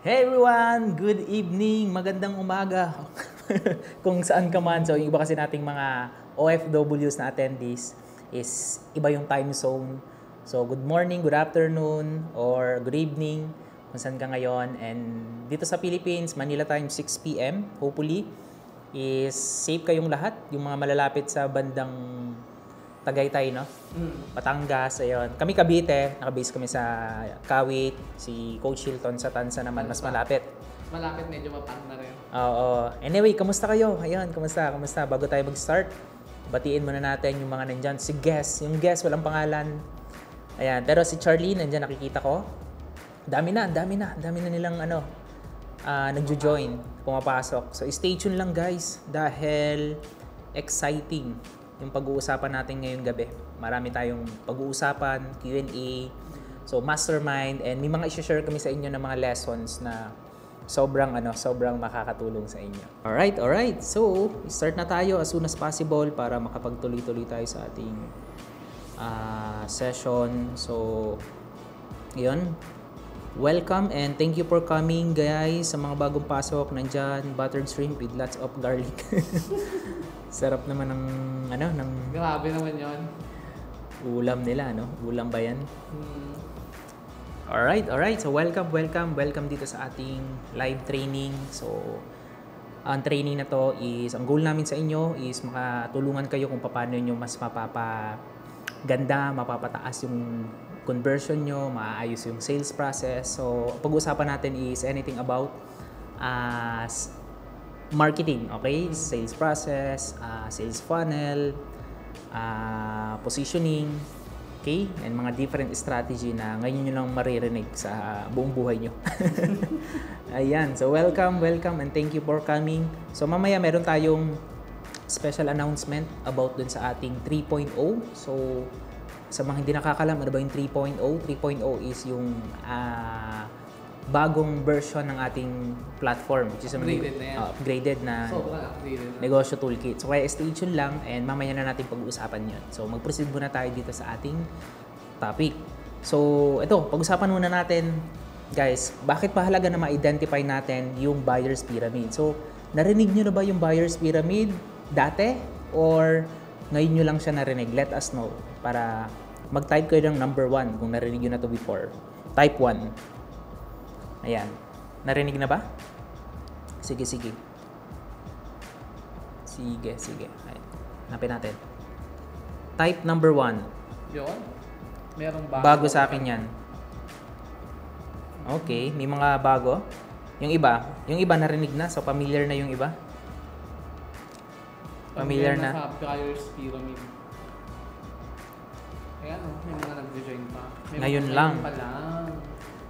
Hey everyone! Good evening! Magandang umaga! Kung saan ka man. So, yung iba kasi nating mga OFWs na attendees is iba yung time zone. So, good morning, good afternoon, or good evening kung saan ka ngayon. And dito sa Philippines, Manila time 6 p.m. Hopefully, is safe kayong lahat. Yung mga malalapit sa bandang Tagaytay, no? Batangas, ayun. Kami Cavite, nakabase kami sa Kawit, si Coach Hilton sa Tansa naman, mas malapit. Malapit, medyo mapang na rin. Oo. Anyway, kamusta kayo? Ayun, kamusta? Bago tayo mag-start, batiin muna natin yung mga nandyan. Si guest, yung guest, walang pangalan. Ayan, pero si Charlie, nandyan nakikita ko. Dami na nilang nagjo-join, pumapasok. So, stay tuned lang guys, dahil exciting yung pag-uusapan natin ngayong gabi. Marami tayong pag-uusapan, Q&A, so mastermind, and may mga i-share kami sa inyo ng mga lessons na sobrang makakatulong sa inyo. Alright. So, start na tayo as soon as possible para makapagtuloy-tuloy tayo sa ating session. So, yun. Welcome and thank you for coming guys. Sa mga bagong pasok, nandyan buttered shrimp with lots of garlic. Sarap naman ng Grabe naman yon. ulam nila, no? Ulam ba yan? Alright. So, welcome dito sa ating live training. So, ang training na to is, ang goal namin sa inyo is makatulungan kayo kung paano nyo mas mapapaganda, mapapataas yung conversion nyo, maayos yung sales process. So, pag-uusapan natin is anything about marketing, okay? Sales process, sales funnel, positioning, okay? And mga different strategy na ngayon nyo lang maririnig sa buong buhay nyo. Ayan, so welcome and thank you for coming. So mamaya meron tayong special announcement about dun sa ating 3.0. So sa mga hindi nakakalam, ano ba yung 3.0? 3.0 is yung bagong version ng ating platform, which is upgraded na negosyo toolkit. So kaya stay tuned lang and mamaya na natin pag-uusapan yun. So mag-proceed muna tayo dito sa ating topic. So ito, pag-usapan muna natin guys, bakit mahalaga na ma-identify natin yung buyer's pyramid. So narinig nyo na ba yung buyer's pyramid dati or ngayon nyo lang siya narinig? Let us know para mag-type kayo ng number 1 kung narinig nyo na to before. Type 1. Ayan. Narinig na ba? Sige. Sige. Ayan. Hanapin natin. Type number 1. Yun? Merong Bago sa akin yan. Okay. May mga bago. Yung iba narinig na. So, familiar na yung iba. Familiar na. Sa buyer's pyramid. Ayan, may mga nag-join pa. Ngayon lang.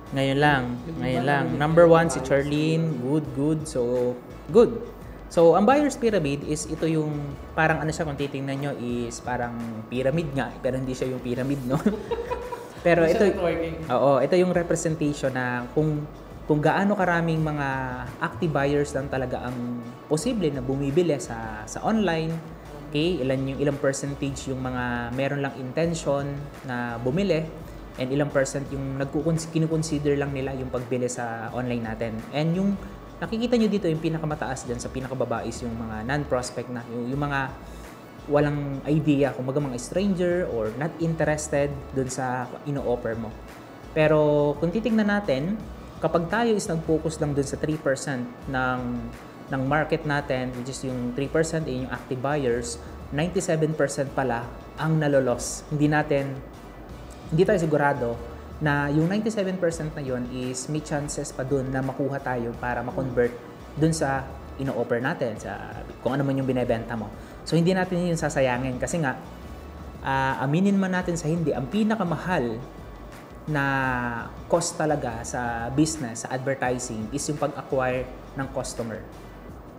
Ngayon lang. Number 1 si Charlene. Good. So, good. So, ang buyer's pyramid is ito yung parang siya kung titingnan nyo is parang pyramid nga. Pero hindi siya yung pyramid, no? Pero ito, ito yung representation na kung gaano karaming mga active buyers lang talaga ang posible na bumibili sa online. Okay, ilang percentage yung mga meron lang intention na bumili. And ilang percent yung kinukonsider lang nila yung pagbili sa online natin. And yung nakikita nyo dito, yung pinakamataas dyan sa pinakababa is yung mga non-prospect na, yung mga walang idea, kumbaga mga stranger or not interested dun sa ino-offer mo. Pero kung titignan natin, kapag tayo is nag-focus lang dun sa 3% ng market natin, which is yung 3% yung active buyers, 97% pala ang nalolos. Hindi tayo sigurado na yung 97% na yon is may chances pa dun na makuha tayo para ma-convert dun sa ino-offer natin, sa kung ano man yung binebenta mo. So hindi natin yun sasayangin kasi nga aminin man natin sa hindi, ang pinakamahal na cost talaga sa business, sa advertising is yung pag-acquire ng customer.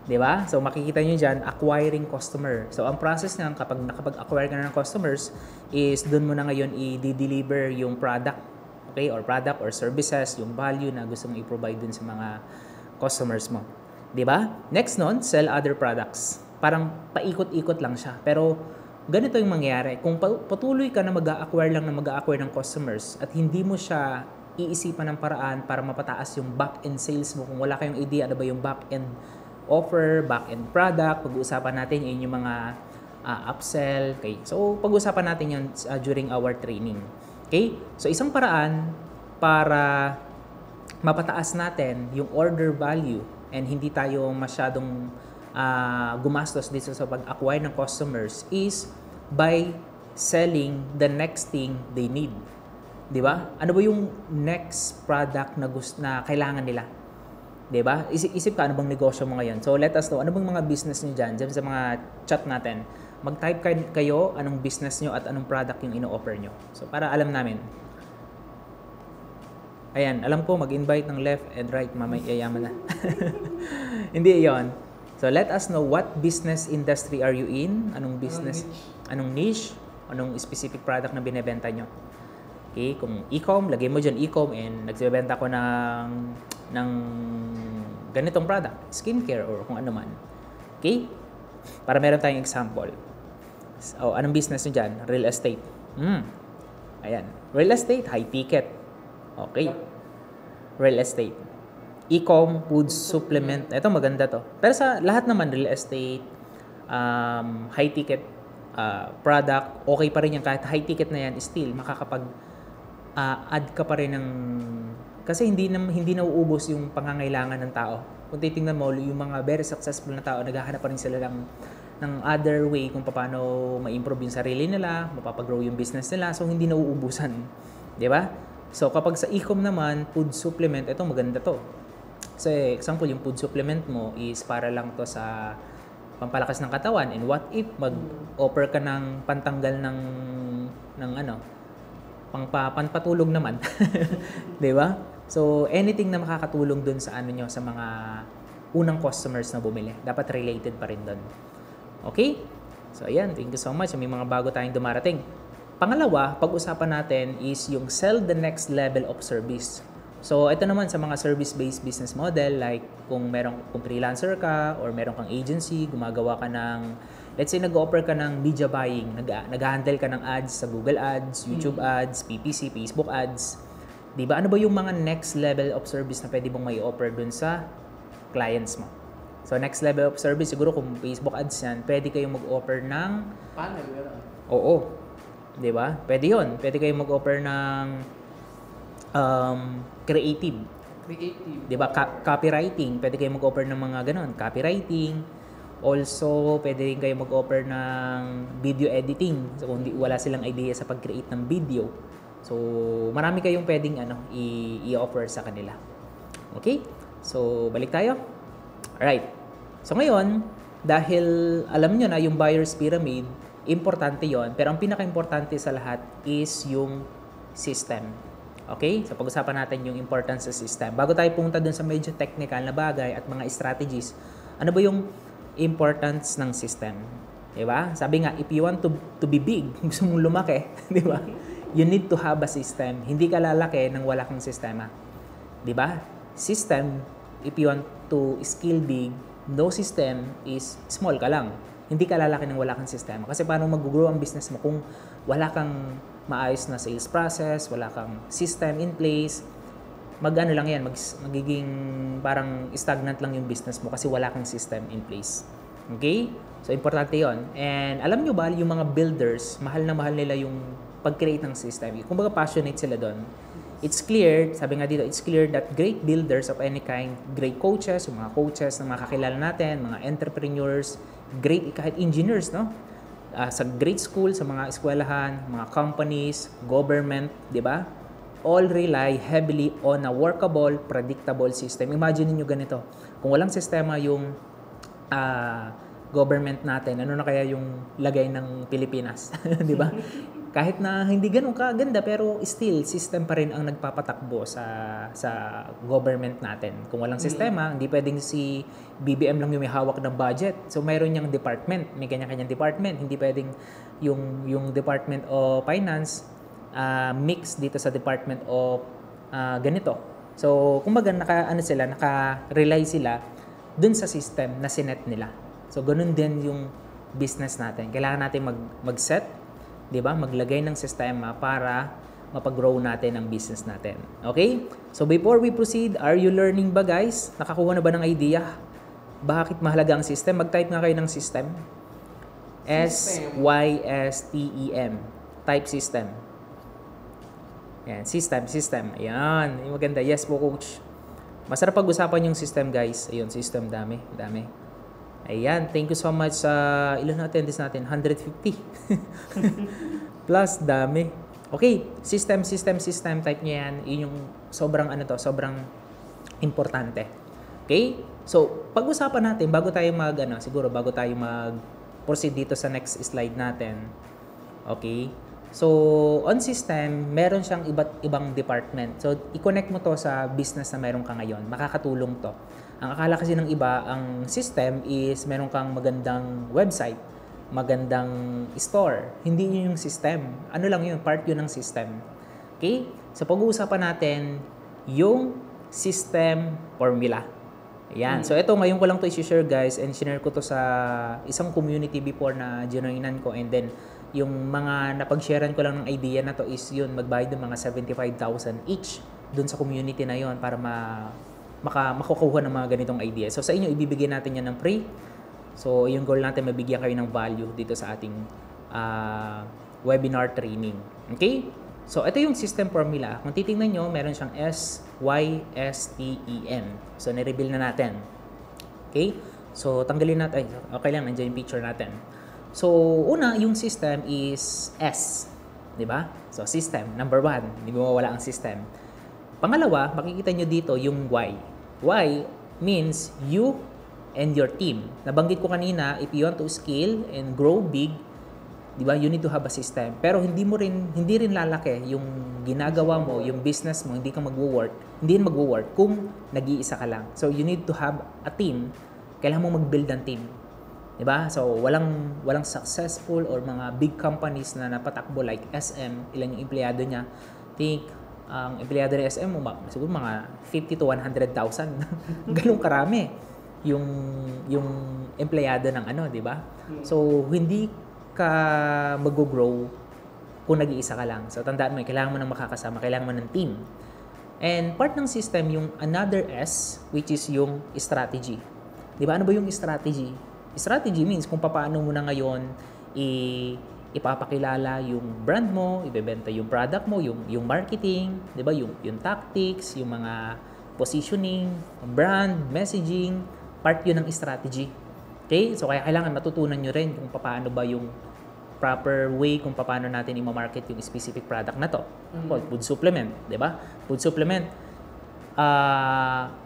'Di ba? So makikita niyo diyan, acquiring customer. So ang process niyan kapag nakapag-acquire ka na ng customers is doon mo na ngayon i-deliver yung product, okay? Or product or services, yung value na gusto mong i-provide dun sa mga customers mo. 'Di ba? Next nun, sell other products. Parang paikot-ikot lang siya. Pero ganito yung mangyayari. Kung patuloy ka na mag-acquire ng customers at hindi mo siya iisipan ng paraan para mapataas yung back-end sales mo. Kung wala kayong idea ano ba yung back-end offer, back-end product, pag-uusapan natin yun yung mga upsell. Okay? So, pag-uusapan natin yun during our training. Okay? So, isang paraan para mapataas natin yung order value and hindi tayo masyadong gumastos dito sa pag-acquire ng customers is by selling the next thing they need. Di ba? Ano ba yung next product na kailangan nila? Di ba? Isip ka, ano bang negosyo mo ngayon? So, let us know, ano bang mga business nyo dyan sa mga chat natin. Mag-type kayo anong business nyo at anong product yung ino-offer nyo. So, para alam namin. Ayan, alam ko, mag-invite ng left and right, mamay yayaman na. Hindi yon. So, let us know what business industry are you in? Anong business? Anong niche? Anong specific product na binebenta nyo? Okay, kung e-com, lagay mo dyan e-com and nagbebenta ko ng ganitong product, skincare or kung ano man. Okay? Para meron tayong example. So, anong business nyo dyan? Real estate. Ayan. Real estate, high ticket. Okay. Real estate. E-com, food supplement. Ito maganda to. Pero sa lahat naman, real estate, high ticket product, okay pa rin yan. Kahit high ticket na yan, still, add ka pa rin ng... Kasi hindi nauubos yung pangangailangan ng tao. Kung titingnan mo, yung mga very successful na tao, naghahanap pa rin sila ng other way kung paano ma-improve yung sarili nila, mapapag-grow yung business nila, so hindi nauubusan. Di ba? So, kapag sa e-com naman, food supplement, ito maganda to. So, example, yung food supplement mo is para lang to sa pampalakas ng katawan. And what if mag-offer ka ng pantanggal ng panpatulog naman. 'Di ba? So, anything na makakatulong dun sa nyo, sa mga unang customers na bumili, dapat related pa rin dun. Okay? So, ayan. Thank you so much. May mga bago tayong dumarating. Pangalawa, pag-usapan natin is yung sell the next level of service. So, ito naman sa mga service-based business model, like kung freelancer ka or meron kang agency, gumagawa ka ng, let's say nag-offer ka ng media buying, nag-handle ka ng ads sa Google Ads, YouTube Ads, PPC, Facebook Ads. Diba? Ano ba yung mga next level of service na pwede mong may offer dun sa clients mo? So, next level of service, siguro kung Facebook Ads yan, pwede kayong mag-offer ng... Panel, gano'n? Oo. Diba? Pwede yun. Pwede kayong mag-offer ng creative. Diba? Copywriting. Pwede kayong mag-offer ng mga ganon. Copywriting. Also, pwede rin kayo mag-offer ng video editing. So, kung wala silang idea sa pag-create ng video. So, marami kayong pwedeng i-offer sa kanila. Okay? So, balik tayo. Alright. So, ngayon, dahil alam nyo na yung buyer's pyramid, importante yon. Pero ang pinaka-importante sa lahat is yung system. Okay? So, pag-usapan natin yung importance sa system. Bago tayo pumunta dun sa medyo technical na bagay at mga strategies, ano ba yung importance ng system? Diba? Sabi nga, if you want to be big, gusto mong lumaki, diba? You need to have a system. Hindi ka lalaki nang wala kang sistema. Diba? System, if you want to scale big, no system is small ka lang. Hindi ka lalaki nang wala kang sistema. Kasi paano mag-grow ang business mo kung wala kang maayos na sales process, wala kang system in place, mag-ano lang yan, magiging parang stagnant lang yung business mo kasi wala kang system in place. Okay? So, importante yon. And alam nyo ba, yung mga builders, mahal na mahal nila yung pag-create ng system. Kung baga passionate sila doon. It's clear, sabi nga dito, it's clear that great builders of any kind, great coaches, yung mga coaches na mga kakilala natin, mga entrepreneurs, great, kahit engineers, no? Sa grade school, sa mga eskwelahan, mga companies, government, di ba? All rely heavily on a workable, predictable system. Imagine niyo ganito. Kung walang sistema yung government natin, ano na kaya yung lagay ng Pilipinas? Di ba? Kahit na hindi ganun kaganda, pero still, system pa rin ang nagpapatakbo sa government natin. Kung walang sistema, hindi pwedeng si BBM lang yung may hawak ng budget. So, mayroon niyang department, may kanya-kanyang department. Hindi pwedeng yung Department of Finance mix dito sa Department of ganito. So, kumbaga, naka-rely sila dun sa system na sinet nila. So, ganun din yung business natin. Kailangan natin mag-set, 'di ba? Maglagay ng sistema para mapag-grow natin ang business natin. Okay? So before we proceed, are you learning ba guys? Nakakuha na ba ng idea? Bakit mahalaga ang system? Mag-type nga kayo ng system. S-Y-S-T-E-M. Type system. Yan, system. Ayan, yung maganda. Yes po, coach. Masarap pag-usapan yung system, guys. Ayun, system, dami. Ayan, thank you so much sa ilan na attendees natin? 150. Plus, dami. Okay, system. Type nyo yan. Yun yung sobrang importante. Okay? So, pag-usapan natin, bago tayo mag-proceed dito sa next slide natin. Okay? So, on system, meron siyang iba't ibang department. So, i-connect mo to sa business na meron ka ngayon. Makakatulong to. Ang akala kasi ng iba, ang system is meron kang magandang website, magandang store. Hindi yun yung system. Ano lang yun? Part yun ng system. Okay? So, pag-uusapan natin yung system formula. Ayan. So, ito, ngayon ko lang to i-share guys, and share ko to sa isang community before na joinan ko, and then yung mga napag-sharean ko lang ng idea na to is yun, magbayad ng mga 75,000 each dun sa community na yon para makukuha ng mga ganitong idea. So sa inyo, ibibigay natin yan ng free. So yung goal natin, mabigyan kayo ng value dito sa ating webinar training. Okay? So ito yung system formula. Kung titingnan nyo, meron siyang S-Y-S-T-E-M. So nireveal na natin. Okay? So tanggalin natin. Okay lang, nandiyan yung picture natin. So, una, yung system is S. Di ba? So, system. Number 1. Hindi mo mawala ang system. Pangalawa, makikita nyo dito yung Y. Y means you and your team. Nabanggit ko kanina, if you want to scale and grow big, di ba, you need to have a system. Pero hindi rin lalaki yung ginagawa mo, yung business mo, hindi rin magwo-work kung nag-iisa ka lang. So, you need to have a team. Kailangan mo mag-build ng team. Diba? So, walang successful or mga big companies na napatakbo like SM, ilang yung empleyado niya. Think, ang empleyado ng SM, siguro mga 50 to 100,000. Ganun karami yung empleyado ng diba? So, hindi ka mag-grow kung nag-iisa ka lang. So, tandaan mo, kailangan mo ng makakasama, kailangan mo ng team. And part ng system, yung another S, which is yung strategy. Diba? Ano ba yung strategy? Strategy means kung paano mo na ngayon ipapakilala yung brand mo, ibebenta yung product mo, yung marketing, 'di ba? Yung tactics, yung mga positioning, brand, messaging, part 'yun ng strategy. Okay? So kaya kailangan matutunan niyo rin kung paano ba yung proper way kung paano natin i-market yung specific product na to. Food supplement, 'di ba? Food supplement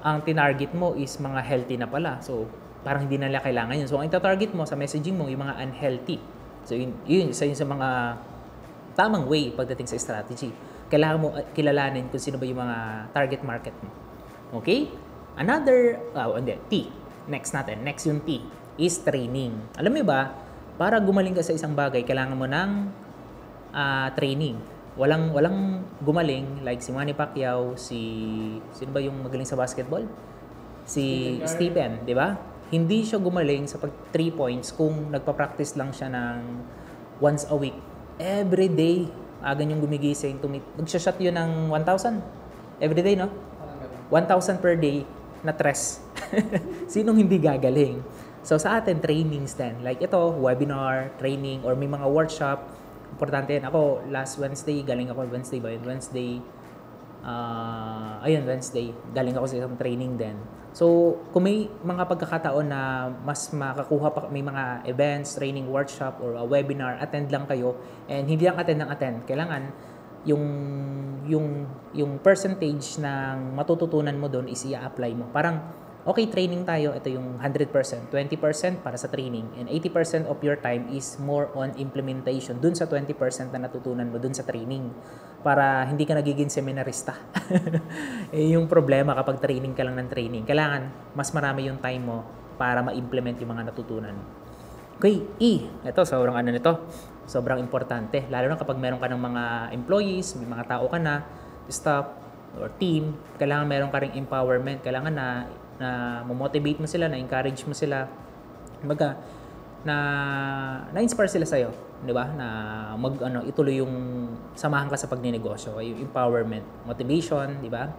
ang tinarget mo is mga healthy na pala. So parang hindi nila kailangan yun. So, ang ita-target mo sa messaging mo, yung mga unhealthy. So, yun isa yun sa mga tamang way pagdating sa strategy. Kailangan mo kilalanin kung sino ba yung mga target market mo. Okay? Another, T. Next yung T is training. Alam mo ba, para gumaling ka sa isang bagay, kailangan mo ng training. Walang gumaling like si Manny Pacquiao, sino ba yung magaling sa basketball? Si Stephen, di ba? Hindi siya gumaling sa 3 points kung nagpa-practice lang siya ng once a week. Every day, yung gumigising. Magsha-shot yun ng 1,000. Every day, no? 1,000 per day na stress. Sinong hindi gagaling? So, sa atin, trainings din. Like ito, webinar, training, or may mga workshop. Importante yan. Ako, last Wednesday, galing ako Wednesday. Galing ako sa isang training din. So, kung may mga pagkakataon na mas makakuha pa, may mga events, training, workshop, or a webinar, attend lang kayo. And hindi lang attend. Kailangan yung percentage ng matututunan mo doon is i-apply mo. Parang, okay, training tayo, ito yung 100%. 20% para sa training. And 80% of your time is more on implementation dun sa 20% na natutunan mo dun sa training. Para hindi ka nagiging seminarista. Yung problema kapag training ka lang ng training. Kailangan, mas marami yung time mo para ma-implement yung mga natutunan. Okay, E. Ito, sobrang importante. Lalo na kapag meron ka ng mga employees, may mga tao ka na, staff, or team, kailangan meron ka ring empowerment. Kailangan na motivate mo sila, na encourage mo sila. na-inspire sila sa 'yo, 'di ba? Na ituloy yung samahan ka sa pagnenegosyo, yung empowerment, motivation, 'di ba?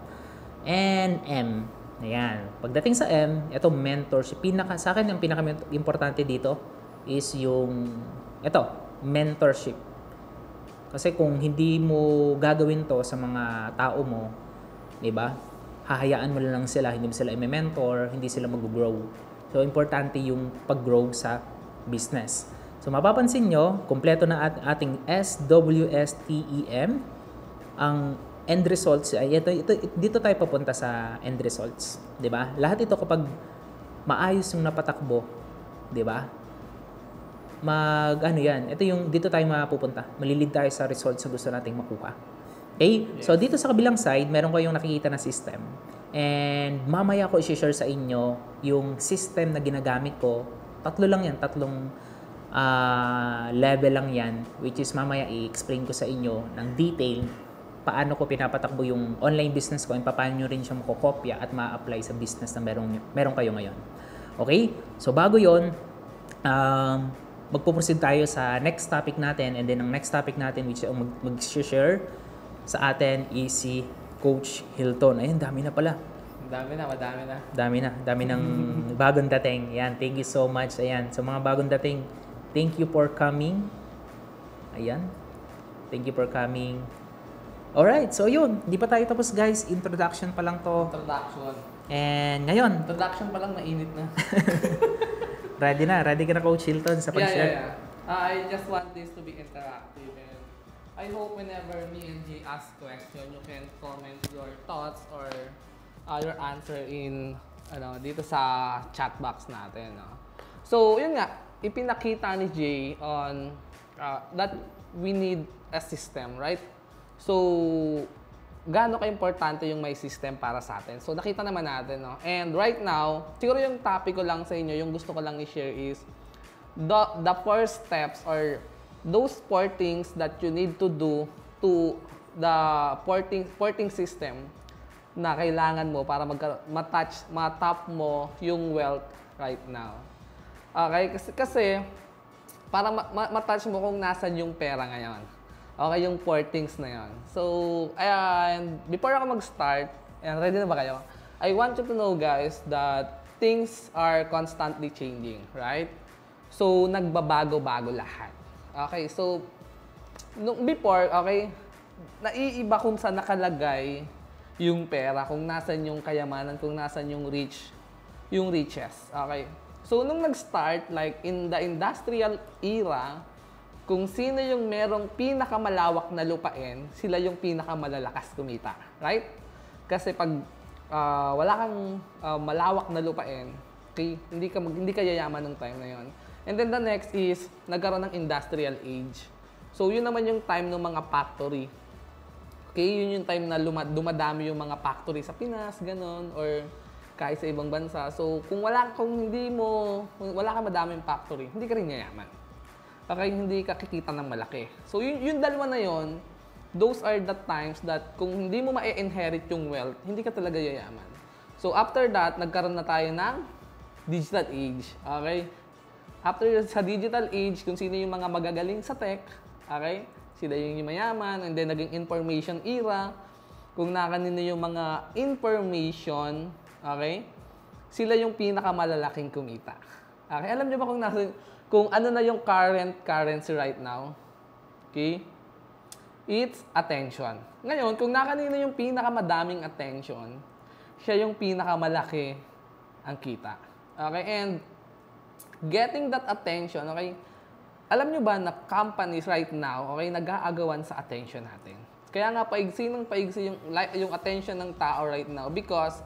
And M. Ayan. Pagdating sa M, ito mentorship. Sa akin ang pinaka-importante dito is yung mentorship. Kasi kung hindi mo gagawin 'to sa mga tao mo, 'di ba? Hahayaan mo lang sila, hindi mo sila i-mentor, hindi sila mag-grow. So importante yung pag-grow sa business. So mapapansin nyo, kumpleto na ating SWSTEM. Ang end results ay dito tayo papunta sa end results, 'di ba? Lahat ito kapag maayos yung napatakbo, 'di ba? Ito yung dito tayo mapupunta. Malilid tayo sa results na gusto nating makuha. Okay? Yes. So dito sa kabilang side, meron kayong nakikita na system. And mamaya ko i-share sa inyo yung system na ginagamit ko. Tatlong level lang yan, which is mamaya i-explain ko sa inyo ng detail paano ko pinapatakbo yung online business ko and paano nyo rin siya makokopya at ma-apply sa business na meron kayo ngayon. Okay? So bago yon, magpo-proceed tayo sa next topic natin, and then ang next topic natin which ang mag-share sa atin is si Coach Hilton. Ayun, dami na pala. Madami na. Dami ng bagong dating. Ayan, thank you so much. Ayan, sa mga bagong dating, thank you for coming. Ayan, thank you for coming. Alright, so yun. Di pa tayo tapos guys. Introduction pa lang to. Introduction. And ngayon. Introduction pa lang, mainit na. Ready ka na Coach Hilton sa pag-share? Yeah. I just want this to be interactive. And I hope whenever me and Jay ask question, you can comment your thoughts or your answer in dito sa chat box natin. No? So, yun nga, ipinakita ni Jay on that we need a system, right? So, gaano ka-importante yung may system para sa atin. So, nakita naman natin, no? And right now, siguro yung topic ko lang sa inyo, yung gusto ko lang i-share is the first steps or those 4 things that you need to do to the porting system na kailangan mo para matap mo yung wealth right now. Okay? Kasi para matouch mo kung nasan yung pera ngayon. Okay, yung 4 things na yun. So, and before ako mag-start, ready na ba kayo? I want you to know, guys, that things are constantly changing, right? So, nagbabago-bago lahat. Okay, so, before, okay, naiiba kung saan nakalagay yung pera, kung nasan yung kayamanan, kung nasan yung riches. Okay. So, nung nag-start, like, in the industrial era, kung sino yung merong pinakamalawak na lupain, sila yung pinakamalalakas kumita. Right? Kasi pag wala kang malawak na lupain, okay, hindi ka yayaman ng time na yon. And then the next is, nagkaroon ng industrial age. So, yun naman yung time ng mga factory. Okay, yun yung time na dumadami yung mga factory sa Pinas, ganon, or kahit sa ibang bansa. So, kung wala ka madaming factory, hindi ka rin yayaman. Okay, hindi ka kikita ng malaki. So, yung dalawa na yon, those are the times that kung hindi mo ma-inherit yung wealth, hindi ka talaga yayaman. So, after that, nagkaroon na tayo ng digital age. Okay? After sa digital age, kung sino yung mga magagaling sa tech, okay? Sila yung mayaman, and then naging information era. Kung nakanino yung mga information, okay? Sila yung pinakamalalaking kumita. Okay? Alam niyo ba kung ano na yung currency right now? Okay? It's attention. Ngayon, kung nakanino yung pinakamadaming attention, siya yung pinakamalaki ang kita. Okay? And getting that attention, okay? Alam nyo ba na companies right now, okay, nag-aagawan sa attention natin. Kaya nga paigsi yung attention ng tao right now because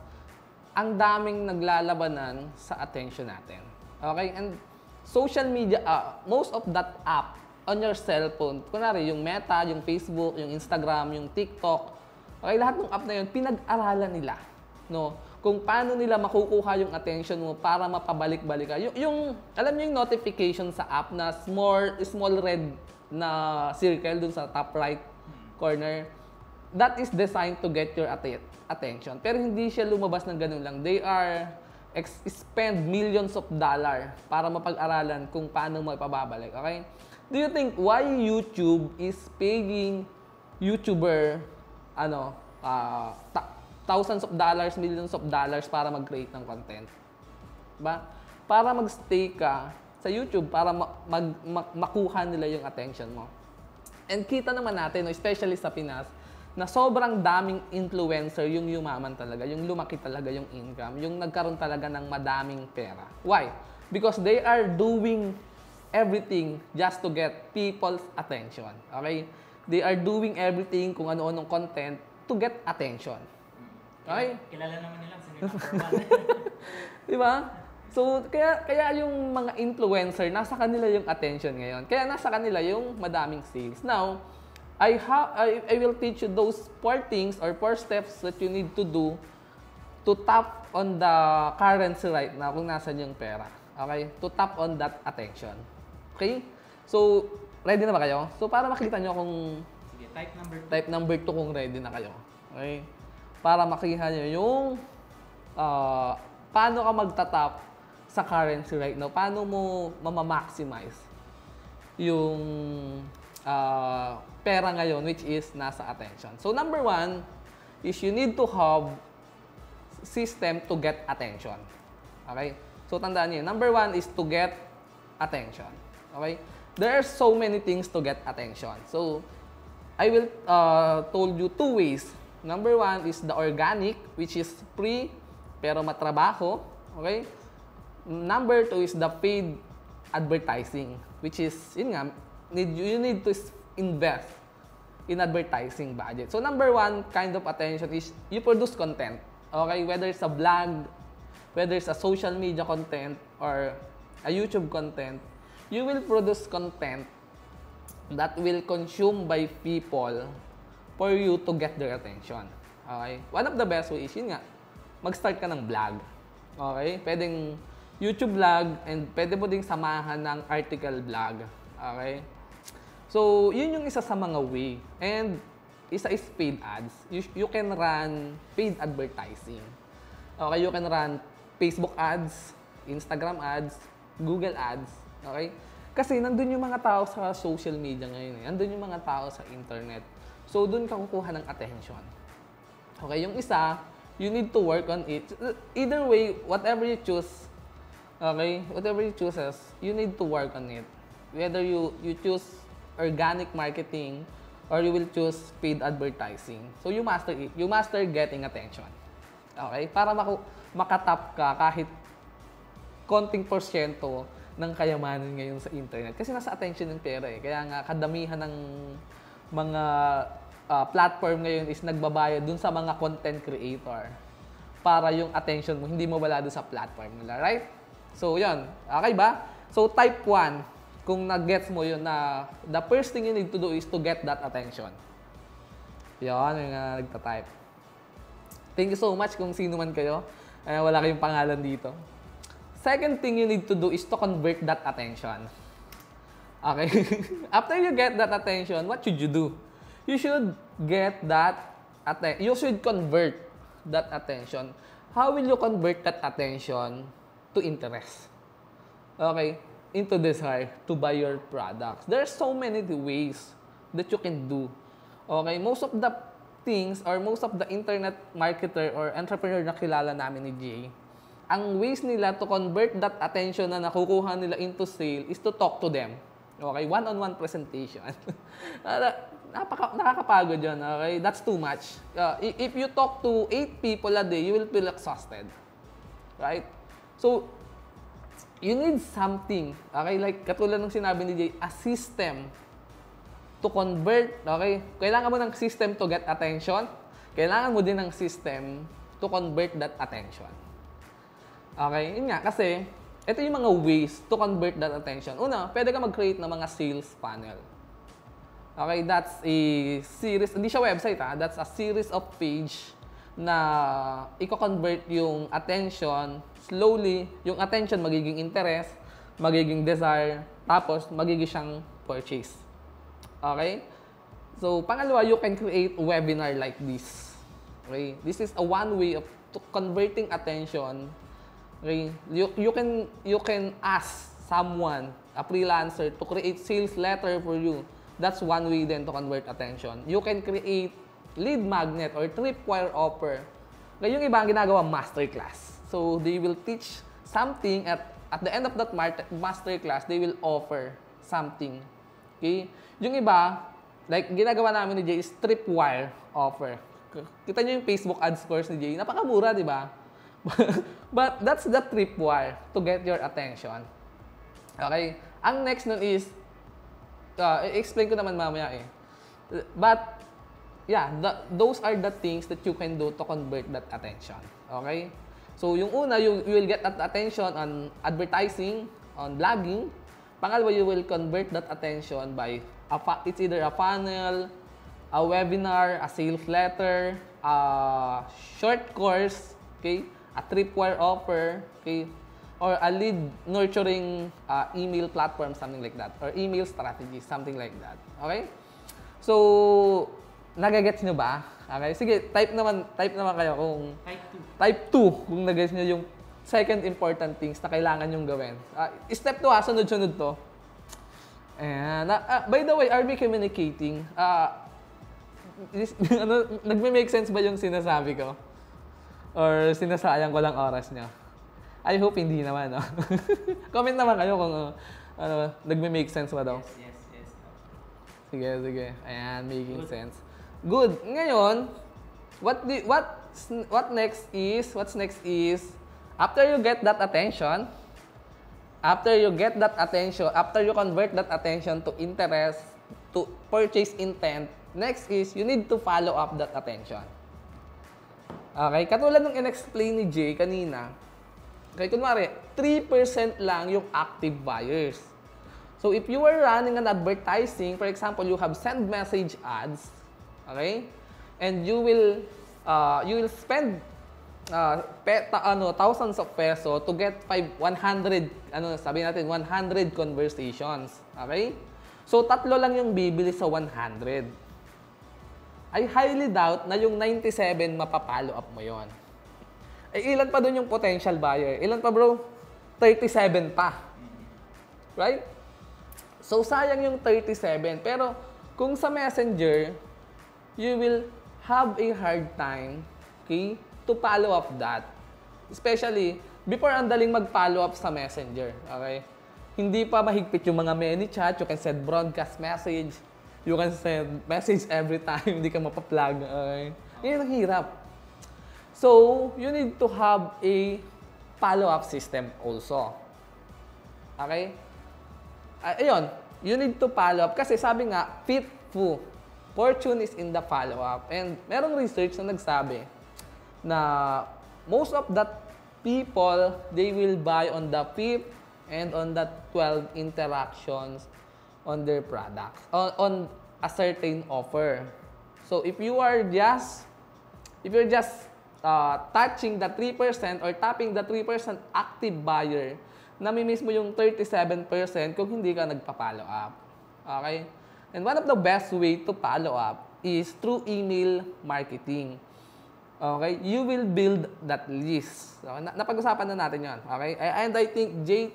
ang daming naglalabanan sa attention natin. Okay? And social media, most of that app on your cellphone, kunwari yung Meta, yung Facebook, yung Instagram, yung TikTok, okay, lahat ng app na yun, pinag-aralan nila. No? Kung paano nila makukuha yung attention mo para mapabalik-balik ka. Alam niyo yung notification sa app na small red na circle dun sa top right corner, that is designed to get your attention. Pero hindi siya lumabas ng ganun lang. They are spend millions of dollar para mapag-aralan kung paano mo ipababalik. Okay? Do you think why YouTube is paying YouTuber thousands of dollars, millions of dollars para mag-create ng content? Ba? Para mag-stay ka sa YouTube, para makuha nila yung attention mo. And kita naman natin, especially sa Pinas, na sobrang daming influencer yung yumaman talaga, yung lumaki talaga yung income, yung nagkaroon talaga ng madaming pera. Why? Because they are doing everything just to get people's attention. Okay? They are doing everything kung ano-anong content to get attention. Okay? Kilala naman nila sino yung number 1. Di ba? So, kaya yung mga influencer, nasa kanila yung attention ngayon. Kaya nasa kanila yung madaming sales. Now, I will teach you those 4 things or 4 steps that you need to do to tap on the currency right now kung nasan yung pera. Okay? To tap on that attention. Okay? So, ready na ba kayo? So, para makita nyo kung... Sige, type number 2. Type number 2 kung ready na kayo. Okay? Para makita nyo yung paano ka magtatap sa currency right now. Paano mo mamamaximize yung pera ngayon, which is nasa attention. So, number 1 is you need to have system to get attention. Okay? So, tandaan niyo. Number 1 is to get attention. Okay? There are so many things to get attention. So, I will told you 2 ways. Number 1 is the organic, which is free pero matrabaho. Okay? Number 2 is the paid advertising, which is, yun nga, you need to invest in advertising budget. So, number 1 kind of attention is you produce content. Okay? Whether it's a blog, whether it's a social media content, or a YouTube content, you will produce content that will consume by people for you to get their attention. Okay? One of the best ways, yun nga, mag-start ka ng vlog. Okay? Pwedeng YouTube vlog and pwede mo ding samahan ng article vlog. Okay? So, yun yung isa sa mga way. And isa is paid ads. You can run paid advertising. Okay? You can run Facebook ads, Instagram ads, Google ads. Okay? Kasi nandun yung mga tao sa social media ngayon. Nandun yung mga tao sa internet. So, dun ka kukuha ng attention. Okay? Yung isa, you need to work on it. Either way, whatever you choose, okay? Whatever you choose, you need to work on it. Whether you choose organic marketing or you will choose paid advertising. So, you master it. You master getting attention. Okay? Para makatap ka kahit konting porsyento ng kayamanan ngayon sa internet. Kasi nasa attention ng pera eh. Kaya nga, kadamihan ng mga platform ngayon is nagbabayad dun sa mga content creator para yung attention mo, hindi mo wala dun sa platform nila. Right? So, yun. Okay ba? So, type 1, kung nag-gets mo yun na the first thing you need to do is to get that attention. Yun, yung nagta-type. Thank you so much kung sino man kayo. Wala kayong pangalan dito. Second thing you need to do is to convert that attention. Okay? After you get that attention, what should you do? You should get that you should convert that attention. How will you convert that attention to interest? Okay? Into desire to buy your products. There are so many ways that you can do. Okay? Most of the things or most of the internet marketer or entrepreneur na kilala namin ni Jay, ang ways nila to convert that attention na nakukuha nila into sale is to talk to them. Okay? One-on-one presentation. Nakakapagod yun. Okay? That's too much. If you talk to 8 people a day, you will feel exhausted. Right? So, you need something. Okay? Like, katulad ng sinabi ni Jay, a system to convert. Okay? Kailangan mo ng system to get attention. Kailangan mo din ng system to convert that attention. Okay? Yun nga, kasi ito yung mga ways to convert that attention. Una, pwede ka mag-create ng mga sales funnel. Okay? That's a series, hindi siya website ha, that's a series of page na i-convert yung attention slowly. Yung attention magiging interest, magiging desire, tapos magiging siyang purchase. Okay? So, pangalawa, you can create a webinar like this. Okay? This is a one way of converting attention Okay? You can ask someone, a freelancer, to create sales letter for you. That's one way then to convert attention. You can create lead magnet or tripwire offer. Okay, yung iba ang ginagawa masterclass. So they will teach something at the end of that masterclass, they will offer something. Okay? Yung iba, like ginagawa namin ni Jay is tripwire offer. Kita niyo yung Facebook ads course ni Jay, napakamura, di ba? But that's the tripwire to get your attention. Okay? Ang next nun is, i-explain ko naman mamaya eh. But, yeah, those are the things that you can do to convert that attention. Okay? So, yung una, you will get that attention on advertising, on blogging. Pangalawa, you will convert that attention by, it's either a funnel, a webinar, a sales letter, a short course, okay? A tripwire offer, okay? Or a lead nurturing email platform, something like that. Or email strategy, something like that. Okay? So, nagagets nyo ba? Okay? Sige, type naman kayo kung... Type 2 kung nagagets nyo yung second important things na kailangan nyong gawin. Step 2 sunod-sunod to. And, by the way, are we communicating? Nagme-make sense ba yung sinasabi ko? Or sinasayang ko lang oras nyo? I hope hindi naman, no? Comment naman kayo kung nagme-make sense ba daw. Yes. Sige. Ayan, making sense. Good. Ngayon, what's next is, after you get that attention, after you convert that attention to interest, to purchase intent, next is, you need to follow up that attention. Okay? Katulad nung in-explain ni Jay kanina, okay, kunwari, 3% lang yung active buyers. So, if you are running an advertising, for example, you have send message ads, okay? And you will spend thousands of peso to get 100 conversations, okay? So, 3 lang yung bibili sa 100. I highly doubt na yung 97 mapapollow up mo yon. Eh, ilan pa doon yung potential buyer? Ilan pa, bro? 37 pa. Right? So, sayang yung 37. Pero, kung sa Messenger, you will have a hard time, okay, to follow up that. Especially, before ang daling mag-follow up sa Messenger, okay? Hindi pa mahigpit yung mga ManyChat, you can send broadcast message, you can send message every time, hindi ka mapaplug, okay? Yan ang hirap. So, you need to have a follow-up system also. Okay? Ayun, you need to follow up. Kasi sabi nga, fortune is in the follow-up. And merong research na nagsabi na most of the people, they will buy on the 5th and on the 12 interactions on their products, on a certain offer. So, if you're just touching the 3% or tapping the 3% active buyer, nami-miss mo yung 37% kung hindi ka nagpa-follow up. Okay? And one of the best way to follow up is through email marketing. Okay? You will build that list. So, napag-usapan na natin yan. Okay? And I think Jay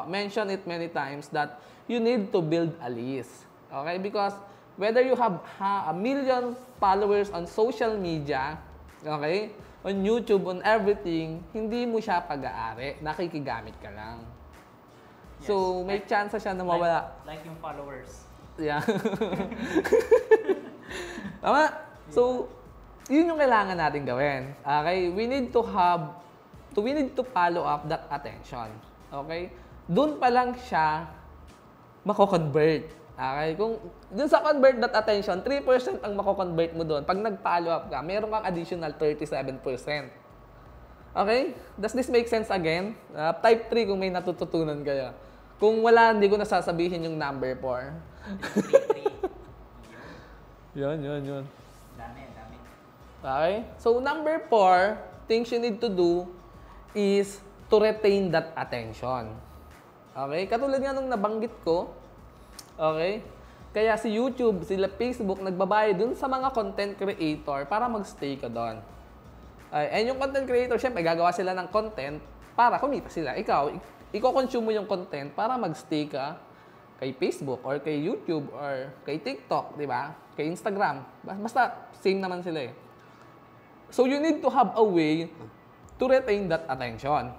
mentioned it many times that you need to build a list. Okay? Because whether you have 1 million followers on social media, okay, on YouTube, on everything, hindi mo siya pag-aari. Nakikigamit ka lang. Yes, so, may chance siya na mawala. Like yung followers. Yeah. Tama? So, yun yung kailangan natin gawin. Okay? We need to follow up that attention. Okay? Doon pa lang siya mako-convert. Okay? Kung dun sa convert that attention, 3% ang mako-convert mo doon. Pag nag-follow up ka, meron kang additional 37%. Okay? Does this make sense again? Type 3 kung may natututunan kayo. Kung wala, hindi ko nasasabihin yung number 4. 3. Yun. Dami. Okay? So, number 4, things you need to do is to retain that attention. Okay? Katulad nga nung nabanggit ko, okay? Kaya si YouTube, sila Facebook, nagbabayad dun sa mga content creator para mag-stay ka doon. And yung content creator, syempre, gagawa sila ng content para kumita sila. Ikaw, i-consume mo yung content para mag-stay ka kay Facebook or kay YouTube or kay TikTok, di ba? Kay Instagram. Basta same naman sila eh. So you need to have a way to retain that attention.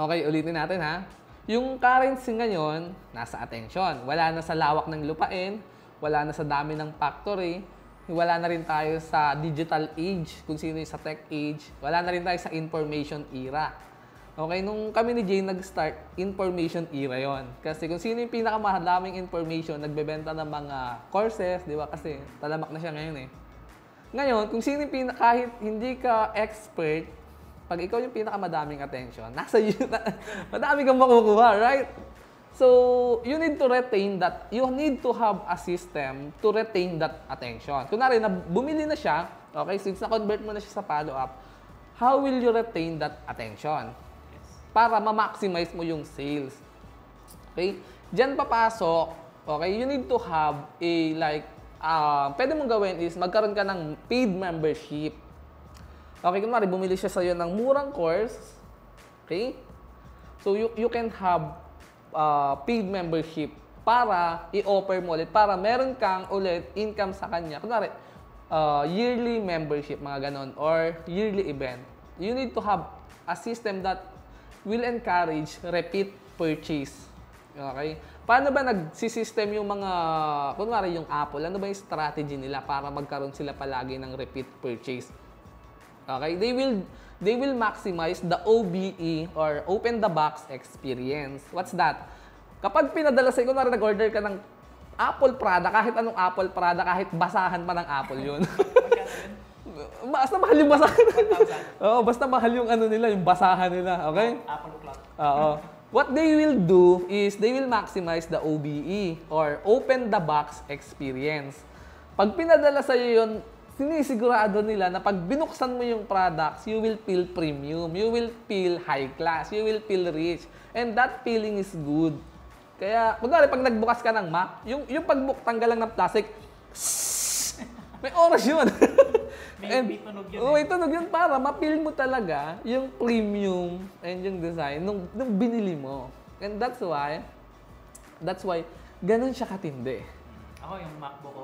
Okay, ulitin natin ha. Yung currency ngayon, nasa attention. Wala na sa lawak ng lupain, wala na sa dami ng factory, wala na rin tayo sa digital age, kung sino yung sa tech age, wala na rin tayo sa information era. Okay, nung kami ni Jay nag-start, information era yon. Kasi kung sino yung pinakamadaming information, nagbebenta ng mga courses, di ba? Kasi talamak na siya ngayon eh. Ngayon, kung sino yung kahit hindi ka expert, pag ikaw yung pinakamadaming attention, nasa yun, madami kang makukuha, right? So, you need to retain that, you need to have a system to retain that attention. Kunwari, bumili na siya, okay, since na-convert mo na siya sa follow-up, how will you retain that attention? Para ma-maximize mo yung sales. Okay? Diyan papasok, okay, you need to have a, like, pwede mong gawin is magkaroon ka ng paid membership. Okay, kunwari, bumili siya sa'yo ng murang course. Okay? So, you can have paid membership para i-offer mo ulit, para meron kang ulit income sa kanya. Kunwari, yearly membership, mga ganon, or yearly event. You need to have a system that will encourage repeat purchase. Okay? Paano ba nagsisystem yung mga, kunwari yung Apple, ano ba yung strategy nila para magkaroon sila palagi ng repeat purchase? Okay? They will maximize the OBE or open the box experience. What's that? Kapag pinadala sa'yo, kunwari nag-order ka ng Apple product, kahit anong Apple product, kahit basahan pa ng Apple yun. Basta mahal yung basahan. 1,000. Oo, basta mahal yung ano nila, yung basahan nila. Okay? Apple clock. Oo. What they will do is they will maximize the OBE or open the box experience. Pag pinadala sa iyo yun, sinisigurado nila na pag binuksan mo yung products, you will feel premium, you will feel high class, you will feel rich. And that feeling is good. Kaya, kunwari, pag nagbukas ka ng Mac, yung tanggal lang ng plastic, may oras yun. May tunog yun. May tunog yun para ma-feel mo talaga yung premium and yung design nung binili mo. And that's why, ganun siya katindi. Ako yung MacBook ko,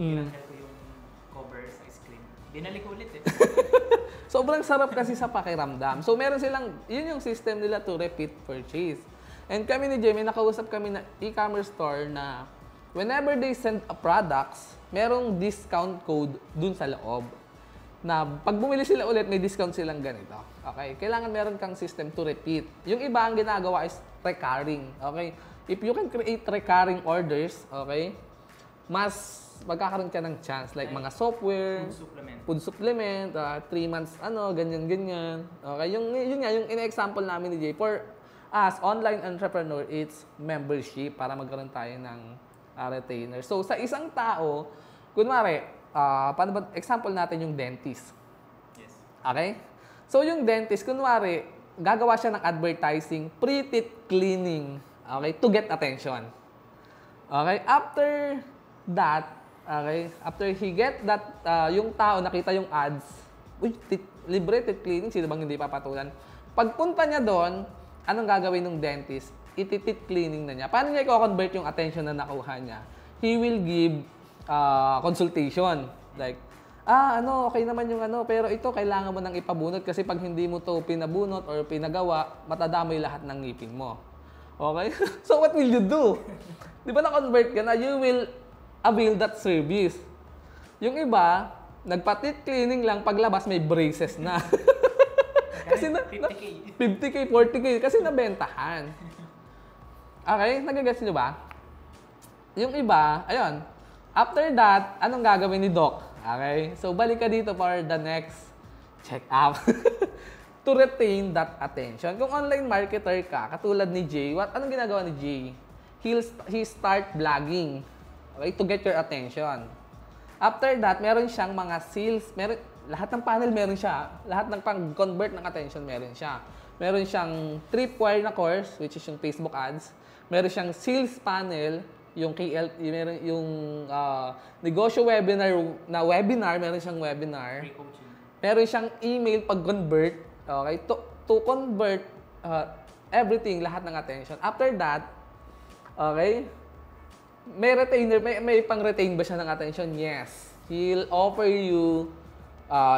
yung tinanggal ko yung cover sa screen. Binalik ko ulit eh. Sobrang sarap kasi sa pakiramdam. So meron silang, yun yung system nila to repeat purchase. And kami ni Jamie, nakausap kami na e-commerce store na whenever they send a products, merong discount code dun sa loob. Na pag bumili sila ulit, may discount silang ganito. Okay? Kailangan meron kang system to repeat. Yung iba ang ginagawa is recurring. Okay? If you can create recurring orders, okay, mas magkakaroon ka ng chance. Like mga software, food supplement, 3 months, ganyan-ganyan. Okay? Yun nga, yung in-example namin ni Jay, for as online entrepreneur, it's membership para magkaroon tayo ng retainer. So, sa isang tao, kunwari, paano ba, example natin yung dentist. Yes. Okay? So, yung dentist, kunwari, gagawa siya ng advertising, pre-teeth cleaning, okay, to get attention. Okay? After that, okay, after he get that, yung tao nakita yung ads, uy, libre teeth cleaning, sino bang hindi papatulan? Pagpunta niya doon, anong gagawin ng dentist? Iti-teeth cleaning na niya. Paano niya i-convert yung attention na nakuha niya? He will give consultation. Like, okay naman yung pero ito kailangan mo nang ipabunot kasi pag hindi mo to pinabunot or pinagawa, matadamay lahat ng ngipin mo. Okay? So what will you do? Di ba na-convert ka na? You will avail that service. Yung iba, nagpa-teeth cleaning lang, paglabas may braces na. Kasi 50K, 40K, kasi nabentahan. Okay? Nagagets nyo ba? Yung iba, ayun, after that, anong gagawin ni Doc? Okay? So, balik ka dito for the next check-up. To retain that attention. Kung online marketer ka, katulad ni Jay, anong ginagawa ni Jay? He start vlogging. Okay? To get your attention. After that, meron siyang mga sales. Lahat ng panel meron siya. Lahat ng pang-convert ng attention meron siya. Meron siyang tripwire na course, which is yung Facebook ads. Meron siyang sales panel, yung KL, meron yung negosyo webinar na webinar, meron siyang webinar. Free coaching. Meron siyang email pag-convert. Okay? To convert everything, lahat ng attention. After that, okay, may retainer, may pang-retain ba siya ng attention? Yes. He'll offer you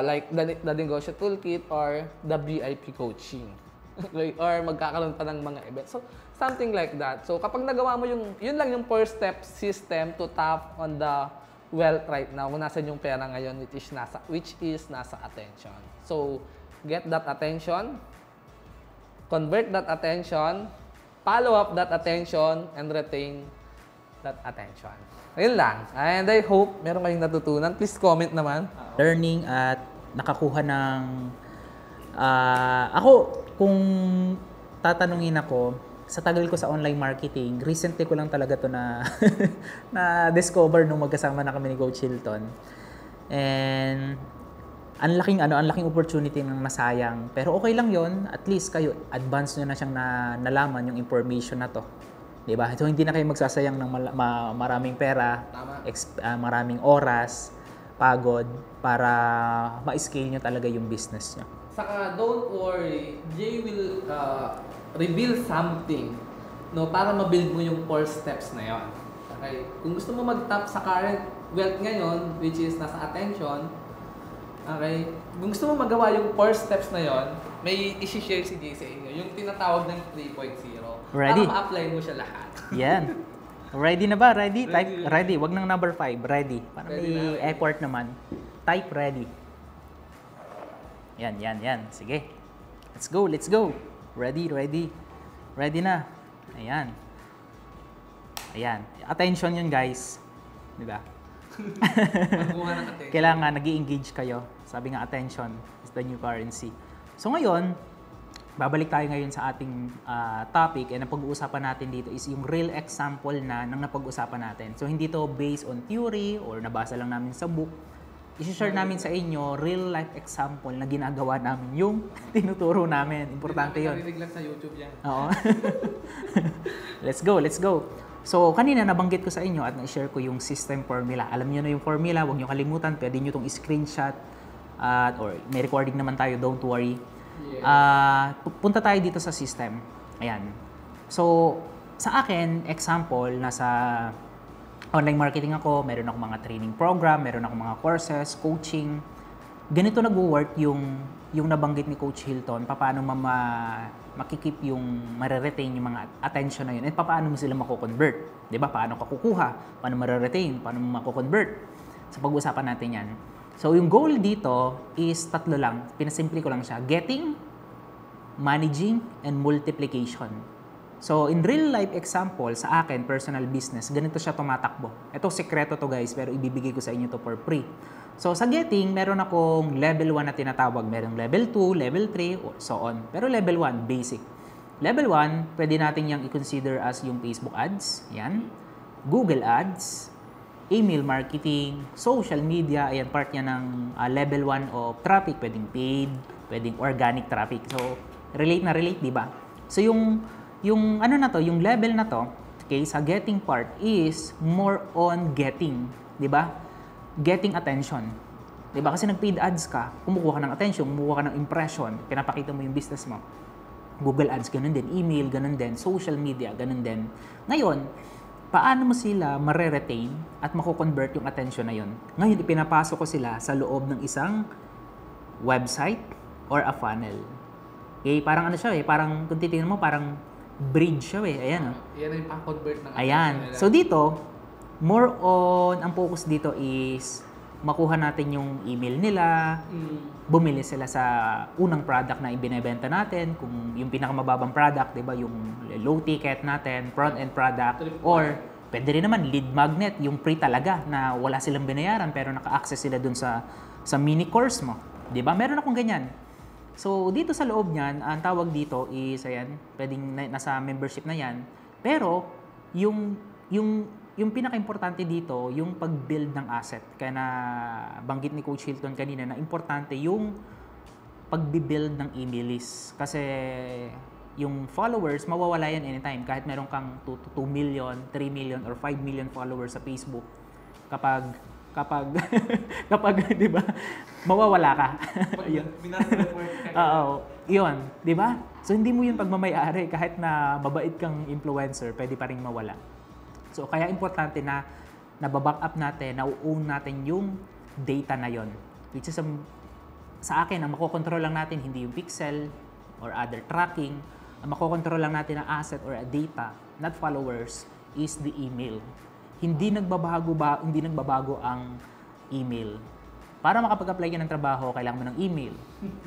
like the negosyo toolkit or the VIP coaching. Like, or magkakaroon pa ng mga events. So, something like that. So, kapag nagawa mo yun lang yung first step system to tap on the wealth right now, kung nasan yung pera ngayon, which is nasa attention. So, get that attention, convert that attention, follow up that attention, and retain that attention. Ayun lang. And I hope meron kayong natutunan. Please comment naman. Learning at nakakuha ng... ako, kung tatanungin ako, sa tagal ko sa online marketing, recently ko lang talaga to na na-discover nung magkasama na kami ni Coach Hilton. And ang laking opportunity ng nasayang. Pero okay lang yon, at least kayo, advance nyo na siyang nalaman yung information na to. Diba? So, hindi na kayo magsasayang ng maraming pera, maraming oras, pagod, para ma-scale nyo talaga yung business nyo. Saka, don't worry, Jay will reveal something, no, para ma-build mo yung 4 steps na yon. Okay? Kung gusto mo mag-tap sa current wealth ngayon, which is nasa attention, okay? Kung gusto mo magawa yung 4 steps na yon, may isi-share si Jay sa inyo, yung tinatawag ng 3.0. Ready? Para ma-apply mo siya lahat. Yan. Ready na ba? Ready? Type ready. Wag nang number 5. Ready. Para Ready may na. effort naman. Type ready. Yan. Sige. Let's go. Ready. Ready na. Ayan. Attention yun, guys. Diba? Magkuha ng attention. Kailangan nag-i-engage kayo. Sabi nga, attention is the new currency. So ngayon, babalik tayo ngayon sa ating topic, and ang pag-uusapan natin dito is yung real example na ng napag-usapan natin. So hindi to based on theory or nabasa lang namin sa book. I-share namin sa inyo real life example na ginagawa namin yung tinuturo namin. Importante yun. Narinig lang sa YouTube yan. Oo. Let's go. So kanina nabanggit ko sa inyo at na-share ko yung system formula. Alam niyo na yung formula, huwag niyo kalimutan. Pwede niyo itong screenshot or may recording naman tayo, don't worry. Yeah. Punta tayo dito sa system. Ayan. So, sa akin, example, nasa online marketing ako, meron akong mga training program, meron akong mga courses, coaching. Ganito nag-work yung nabanggit ni Coach Hilton, paano makikip yung mariretain yung mga attention na yun, at paano mo sila mako-convert. Diba? Paano ka kukuha, paano mariretain, paano mo mako-convert. So, pag-usapan natin yan. So, yung goal dito is 3 lang. Pinasimple ko lang siya. Getting, managing, and multiplication. So, in real life example, sa akin, personal business, ganito siya tumatakbo. Ito, sekreto to guys, pero ibibigay ko sa inyo to for free. So, sa getting, meron akong level 1 na tinatawag. Merong level 2, level 3, so on. Pero level 1, basic. Level 1, pwede natin yung i-consider as yung Facebook ads. Yan. Google ads. Email marketing, social media, ayan, part niya ng level 1 of traffic. Pwedeng paid, pwedeng organic traffic. So, relate, di ba? So, yung level na to, okay, sa getting part is more on getting, di ba? Getting attention. Di ba? Kasi nag-paid ads ka, kumukuha ka ng attention, kumukuha ka ng impression, pinapakita mo yung business mo. Google ads, ganun din. Email, ganun din. Social media, ganun din. Ngayon, paano mo sila mare-retain at mako-convert yung attention na yun? Ngayon, ipinapasok ko sila sa loob ng isang website or a funnel. Okay, parang ano siya parang kung titingnan mo, parang bridge siya Ayan Yan yung pa-convert ng Ayan. nila. So dito, more on, ang focus dito is makuha natin yung email nila, bumili sila sa unang product na ibinebenta natin, kung yung pinakamababang product, di ba, yung low ticket natin, front-end product, or pwede rin naman lead magnet, yung free talaga na wala silang binayaran pero naka-access sila dun sa mini course mo. Di ba? Meron akong ganyan. So, dito sa loob niyan, ang tawag dito is, ayan, pwedeng nasa membership na yan. Pero, yung pinaka-importante dito, yung pag-build ng asset. Kaya na banggit ni Coach Hilton kanina na importante yung pag-build ng email list. Kasi yung followers, mawawala yan anytime. Kahit meron kang 2 million, 3 million, or 5 million followers sa Facebook. Kapag di ba, mawawala ka. Binasa report ka. Oo. Iyon, di ba? So, hindi mo yun pagmamayari. Kahit na mabait kang influencer, pwede pa rin mawala. So, kaya importante na nababack up natin, na-own natin yung data na yon. Which is, sa akin, ang makokontrol lang natin, hindi yung pixel or other tracking. Ang makokontrol lang natin na asset or a data, not followers, is the email. Hindi nagbabago ang email. Para makapag-apply ka ng trabaho, kailangan mo ng email.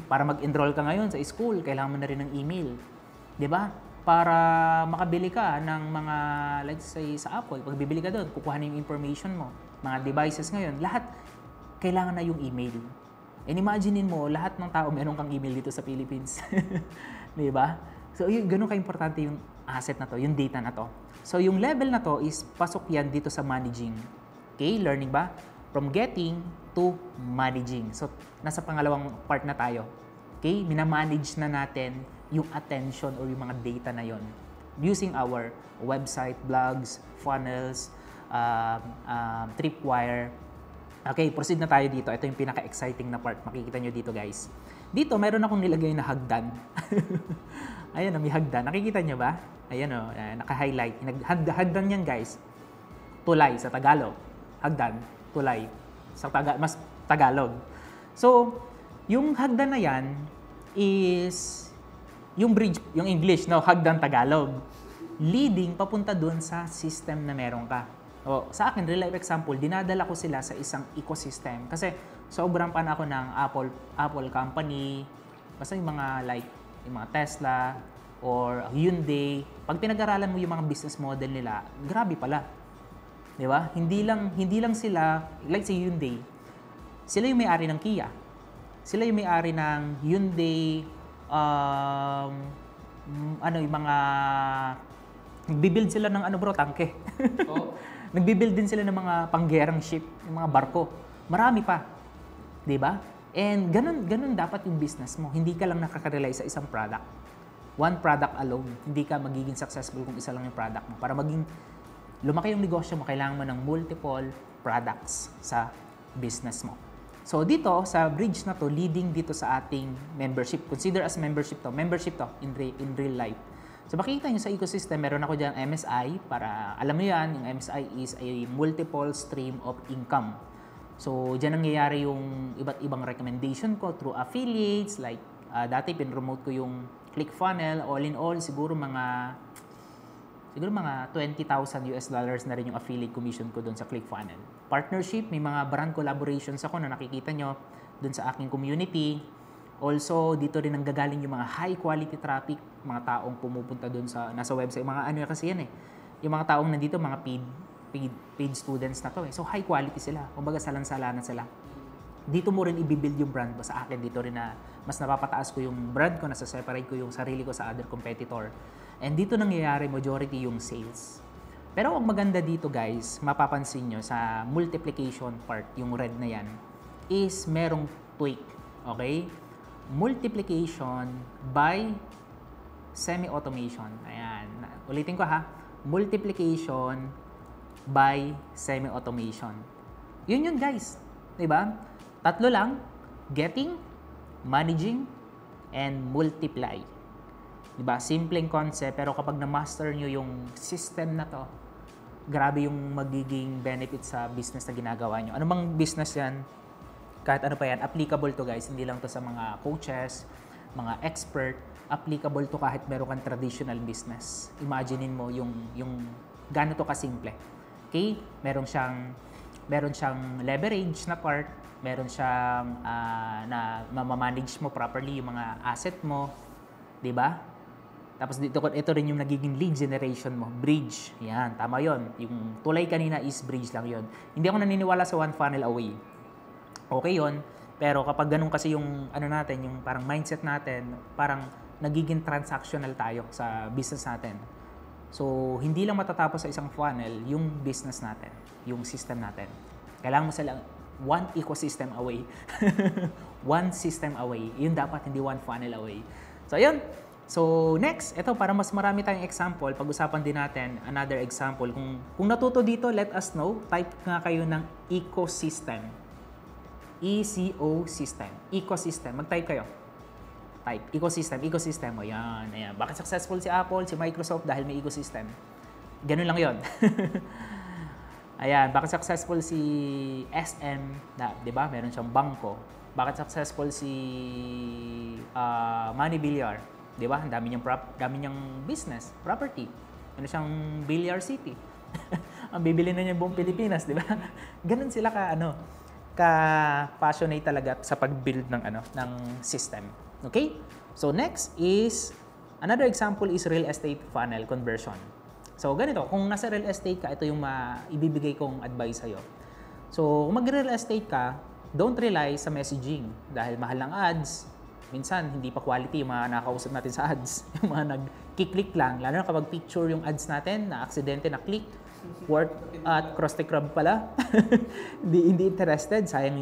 Para mag-enroll ka ngayon sa school, kailangan mo na rin ng email. 'Di ba? Para makabili ka ng mga, let's say, sa Apple, pag bibili ka doon, kukuha na yung information mo. Mga devices ngayon, lahat kailangan na yung email. And imaginein mo, lahat ng tao meron kang email dito sa Philippines. 'Di ba? So, ganun ka-importante yung asset na to, yung data na to. So, yung level na to is pasok yan dito sa managing. Okay? Learning ba? From getting to managing. So, nasa pangalawang part na tayo. Okay? Minamanage na natin yung attention or yung mga data na yon using our website, blogs, funnels, Tripwire. Okay, proceed na tayo dito. Ito yung pinaka-exciting na part. Makikita nyo dito, guys. Dito, meron akong nilagay na hagdan. Ayan, may hagdan. Nakikita nyo ba? Ayan o, naka-highlight. Hagdan yan, guys. Tulay sa Tagalog. Hagdan, tulay. Mas Tagalog. So, yung hagdan na yan is yung bridge, yung English, no? Hagdan Tagalog. Leading papunta dun sa system na meron ka. O, sa akin, real life example, dinadala ko sila sa isang ecosystem. Kasi sobrang pan ako ng Apple company, basta yung mga yung mga Tesla or Hyundai. Pag pinag-aralan mo yung mga business model nila, grabe pala. 'Di ba? Hindi lang sila, like si Hyundai, sila yung may-ari ng Kia. Sila yung may-ari ng Hyundai, yung mga nagbi-build sila ng tangke. Oh. Nagbi-build din sila ng mga panggerang ship, yung mga barko. Marami pa. 'Di ba? And ganun dapat yung business mo. Hindi ka lang nakaka-rely sa isang product. One product alone. Hindi ka magiging successful kung isa lang yung product mo. Para maging lumaki yung negosyo mo, kailangan mo ng multiple products sa business mo. So dito, sa bridge na to, leading dito sa ating membership. Consider as membership to. Membership to in real life. So makikita nyo sa ecosystem, meron ako dyan MSI. Para alam mo yan, yung MSI is a multiple stream of income. So dyan nangyayari yung iba't ibang recommendation ko through affiliates. Like dati pinromote ko yung ClickFunnels. All in all, siguro mga $20,000 na rin yung affiliate commission ko doon sa ClickFunnels. Partnership, may mga brand collaborations ako na nakikita nyo doon sa aking community. Also, dito rin nanggagaling yung mga high quality traffic, mga taong pumupunta doon sa nasa website. Mga kasi yan eh. Yung mga taong nandito, mga paid students na to eh. So, high quality sila. Kumbaga, salang-salanan sila. Dito mo rin i-build yung brand mo. Sa akin, dito rin na mas napapataas ko yung brand ko, nasa-separate ko yung sarili ko sa other competitor. And dito nangyayari majority yung sales. Pero ang maganda dito guys, mapapansin nyo sa multiplication part, yung red na yan, is merong tweak. Okay? Multiplication by semi-automation. Ayan. Ulitin ko ha. Multiplication by semi-automation. Yun guys. Diba? Tatlo lang. Getting, managing, and multiply. Diba? Simpleng concept, pero kapag na-master nyo yung system na to, grabe yung magiging benefit sa business na ginagawa nyo. Ano bang business yan? Kahit ano pa yan, applicable to guys. Hindi lang to sa mga coaches, mga expert. Applicable to kahit meron kang traditional business. Imaginein mo yung gano'n to kasimple. Okay? Meron siyang leverage na part. Meron siyang na ma-manage mo properly yung mga asset mo. Diba? Tapos ito rin yung nagiging lead generation mo. Bridge. Yan, tama yon. Yung tulay kanina is bridge lang yon. Hindi ako naniniwala sa one funnel away. Okay yon. Pero kapag ganun kasi yung natin, yung parang mindset natin, parang nagiging transactional tayo sa business natin. So, hindi lang matatapos sa isang funnel yung business natin, yung system natin. Kailangan mo sila one ecosystem away. One system away. Yun dapat, hindi one funnel away. So, ayun. So, next, ito para mas marami tayong example, pag-usapan din natin another example. Kung natuto dito, let us know. Type nga kayo ng ecosystem. ECO system. Ecosystem. Mag-type kayo. type. Ecosystem. O yan, ayan. Bakit successful si Apple, si Microsoft? Dahil may ecosystem. Ganun lang yon. Ayan, bakit successful si SM, di ba? Meron siyang bangko. Bakit successful si Manny Villar? Di ba? Ang dami niyang business, property. Ano siyang Villar City. Ang bibili na niya buong Pilipinas, di ba? Ganun sila ka-passionate talaga sa pag-build ng system. Okay? So next is another example is real estate funnel conversion. So ganito, kung nasa real estate ka, ito yung ibibigay kong advice sa'yo. So kung mag-real estate ka, don't rely sa messaging dahil mahal ng ads. Minsan, hindi pa quality yung mga nakakausap natin sa ads. Yung mga nag-click lang, lalo na kapag picture yung ads natin, na aksidente na click, worth at cross-tech rub pala. hindi interested, sayang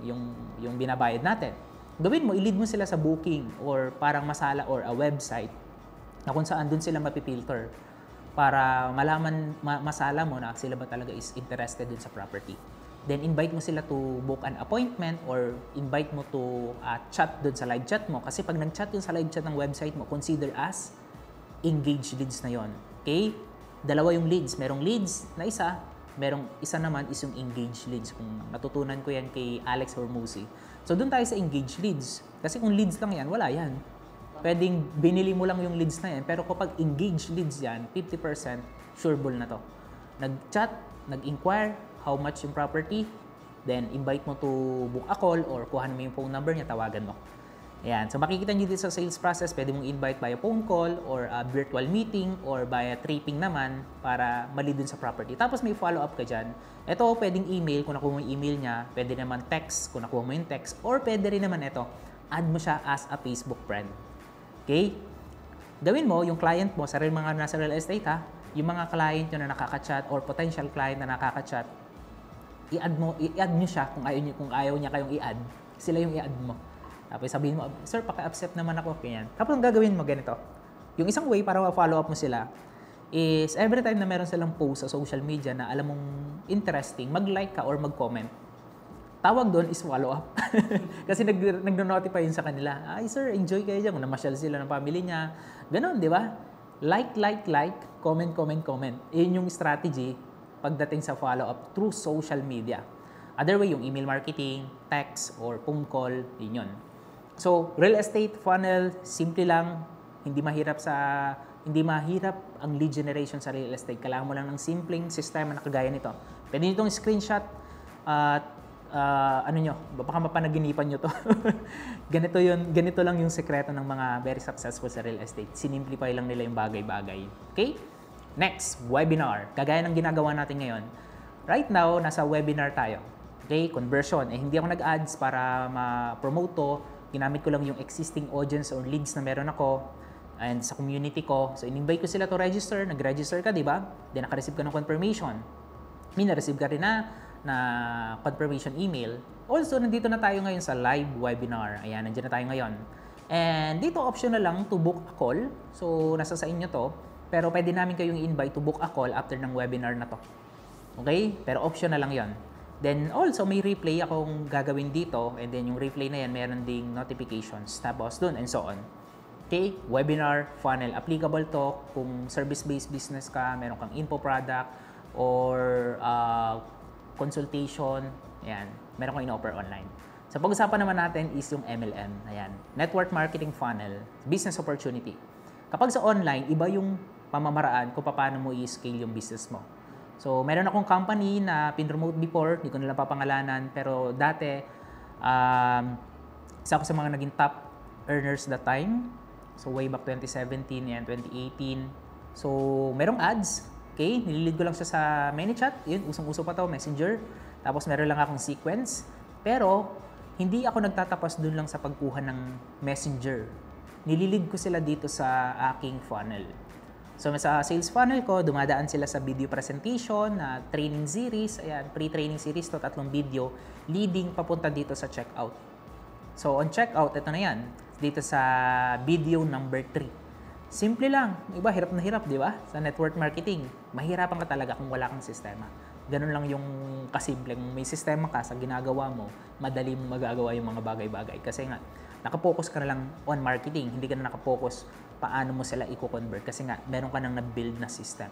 yung binabayad natin. Gawin mo, i-lead mo sila sa booking or parang masala or a website na kung saan dun sila mapipilter para malaman, masala mo na sila ba talaga is interested dun sa property. Then invite mo sila to book an appointment or invite mo to chat dun sa live chat mo. Kasi pag nag-chat yun sa live chat ng website mo, consider as engaged leads na yon. Okay? Dalawa yung leads. Merong leads na isa, merong isa naman is yung engaged leads. Kung natutunan ko yan kay Alex Hormuzzi. So doon tayo sa engaged leads. Kasi kung leads lang yan, wala yan. Pwedeng binili mo lang yung leads na yan, pero kapag engaged leads yan, 50% sureable na to. Nag-chat, nag-inquire, how much yung property, then invite mo to book a call or kuhanin mo yung phone number niya, tawagan mo. Ayan. So makikita nyo dito sa sales process, pwede mong invite via phone call or a virtual meeting or via tripping naman para mali dun sa property. Tapos may follow-up ka dyan. Ito, pwedeng email, kung nakuha mo yung email niya, pwede naman text, kung nakuha mo yung text, or pwede rin naman ito, add mo siya as a Facebook friend. Okay? Gawin mo, yung client mo, sa mga nasa real estate ha, yung mga client nyo na nakaka-chat or potential client na nakaka-chat, i-add nyo siya kung ayaw niya kayong i-add, sila yung i-add mo. Tapos sabihin mo, sir, paki-accept naman ako. Ganyan. Tapos ang gagawin mo ganito. Yung isang way para ma-follow up mo sila is every time na meron silang post sa social media na alam mong interesting, mag-like ka or mag-comment. Tawag doon is follow up. Kasi nag-notify yun sa kanila. Ay sir, enjoy kayo dyan. Kung namasyal sila ng family niya. Ganon, di ba? Like, comment. Yun yung strategy pagdating sa follow-up through social media. Other way, yung email marketing, text, or phone call, yun. So, real estate funnel, simple lang, hindi mahirap ang lead generation sa real estate. Kailangan mo lang ng simpleng sistema na kagaya nito. Pwede nyo itong screenshot at baka mapanaginipan nyo to. Ganito lang yung sekreto ng mga very successful sa real estate. Sinimplify lang nila yung bagay-bagay. Okay? Next, webinar. Kagaya ng ginagawa natin ngayon. Right now, nasa webinar tayo. Okay? Conversion. Hindi ako nag-ads para ma-promote to. Ginamit ko lang yung existing audience or leads na meron ako and sa community ko. So, in-invite ko sila to register. Nag-register ka, di ba? Then, naka-receive ka ng confirmation. May na-receive ka rin na confirmation email. Also, nandito na tayo ngayon sa live webinar. Ayan, nandiyan na tayo ngayon. And dito, optional lang to book a call. So, nasa sa inyo to. Pero pwede namin kayong invite to book a call after ng webinar na to. Okay? Pero optional lang yon. Then also, may replay akong gagawin dito. And then yung replay na yan, meron ding notifications. Tapos dun and so on. Okay? Webinar, funnel. Applicable to kung service-based business ka, meron kang info product, or consultation. Ayan. Meron kang in-offer online. So pag-usapan naman natin is yung MLM. Ayan. Network Marketing Funnel. Business Opportunity. Kapag sa online, iba yung pamamaraan kung paano mo i-scale yung business mo. So, meron akong company na pin-promote before, hindi ko nila papangalanan, pero dati, isa ako sa mga naging top earners that time. So, way back 2017 and 2018. So, merong ads. Okay? Nililid ko lang siya sa ManyChat. Yun, usong-uso pa to, Messenger. Tapos, meron lang akong sequence. Pero, hindi ako nagtatapos dun lang sa pagkuha ng Messenger. Nililid ko sila dito sa aking funnel. So, sa sales funnel ko, dumadaan sila sa video presentation, na training series, ayan, pre-training series to, 3 video, leading papunta dito sa checkout. So, on checkout, ito na yan, dito sa video number 3. Simple lang. Iba, hirap na hirap, di ba? Sa network marketing, mahirapan ka talaga kung wala kang sistema. Ganun lang yung kasimple. Kung may sistema ka sa ginagawa mo, madali mong magagawa yung mga bagay-bagay. Kasi nga, Nakapokus ka na lang on marketing, hindi ka na nakapokus paano mo sila i-convert kasi nga meron ka nang na-build na system.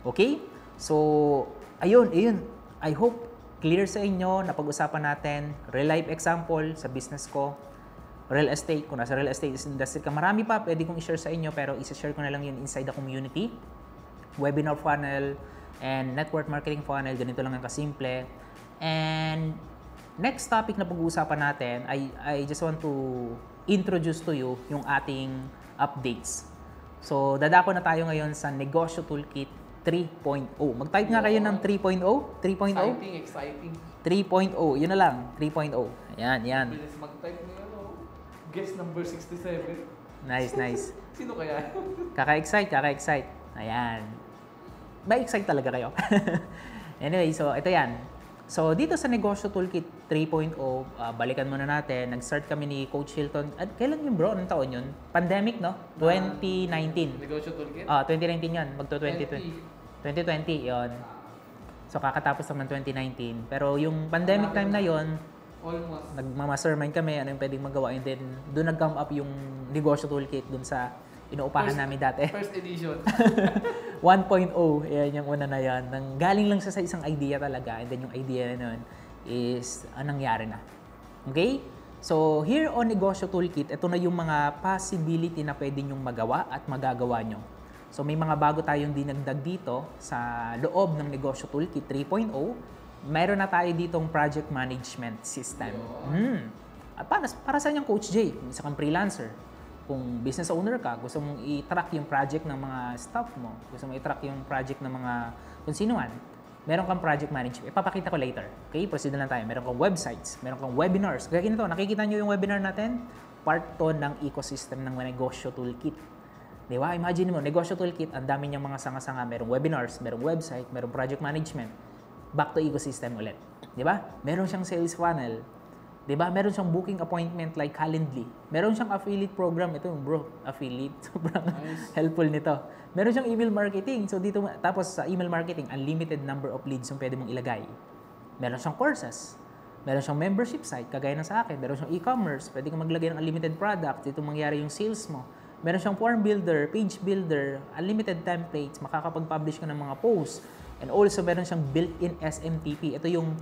Okay? So, ayun. I hope clear sa inyo, napag-usapan natin, real life example sa business ko, real estate, kung nasa real estate industry ka, marami pa pwede kong i-share sa inyo pero isa-share ko na lang yun inside the community, webinar funnel, and network marketing funnel, ganito lang ang kasimple. And next topic na pag-uusapan natin, I just want to introduce to you yung ating updates. So, dadako na tayo ngayon sa Negosyo Toolkit 3.0. Mag-type nga kayo ng 3.0. 3.0? Exciting. 3.0. Yun na lang. 3.0. Ayan. Bilis mag-type niyo. Guest number 67. Nice. Sino kaya? Kaka-excite. Ayan. Ba-excite talaga kayo? Anyway, so ito yan. So, dito sa Negosyo Toolkit 3.0, balikan muna natin. Nag-start kami ni Coach Hilton. At kailan yun bro? Anong taon yun? Pandemic, no? 2019. Negosyo Toolkit? 2019 yan. Magto-2020. 2020, yun. So, kakatapos naman 2019. Pero yung pandemic time na yun, Almost. nagmamastermind kami, ano yung pwedeng magawa. And then, doon nag-come up yung Negosyo Toolkit doon sa inuupahan namin dati. First edition. 1.0, yan yung una na yan. Galing lang siya sa isang idea talaga. And then yung idea na nun is nangyari na. Okay? So, here on Negosyo Toolkit, ito na yung mga possibility na pwede nyong magawa at magagawa nyo. So, may mga bago tayong dinagdag dito sa loob ng Negosyo Toolkit 3.0. Mayroon na tayo ditong project management system. At para saan yung Coach J? Kung isa kang freelancer, kung business owner ka, gusto mong i-track yung project ng mga staff mo, gusto mong i-track yung project ng mga kung sino man, meron kang project management. Ipapakita ko later. Okay? Proceed na lang tayo. Meron kang websites, meron kang webinars. Kaya ganito, nakikita nyo yung webinar natin? Part to ng ecosystem ng Negosyo Toolkit. Di ba? Imagine mo, Negosyo Toolkit, ang dami niyang mga sanga-sanga. Merong webinars, merong website, merong project management. Back to ecosystem ulit. Di ba? Meron siyang sales funnel. Di ba? Meron siyang booking appointment like Calendly. Meron siyang affiliate program. Ito yung bro, affiliate. Sobrang helpful nito. Meron siyang email marketing. So dito, tapos sa email marketing, unlimited number of leads yung pwede mong ilagay. Meron siyang courses. Meron siyang membership site, kagaya ng sa akin. Meron siyang e-commerce. Pwede kang maglagay ng unlimited product. Dito mangyari yung sales mo. Meron siyang form builder, page builder, unlimited templates. Makakapag-publish ka ng mga posts. And also, meron siyang built-in SMTP. Ito yung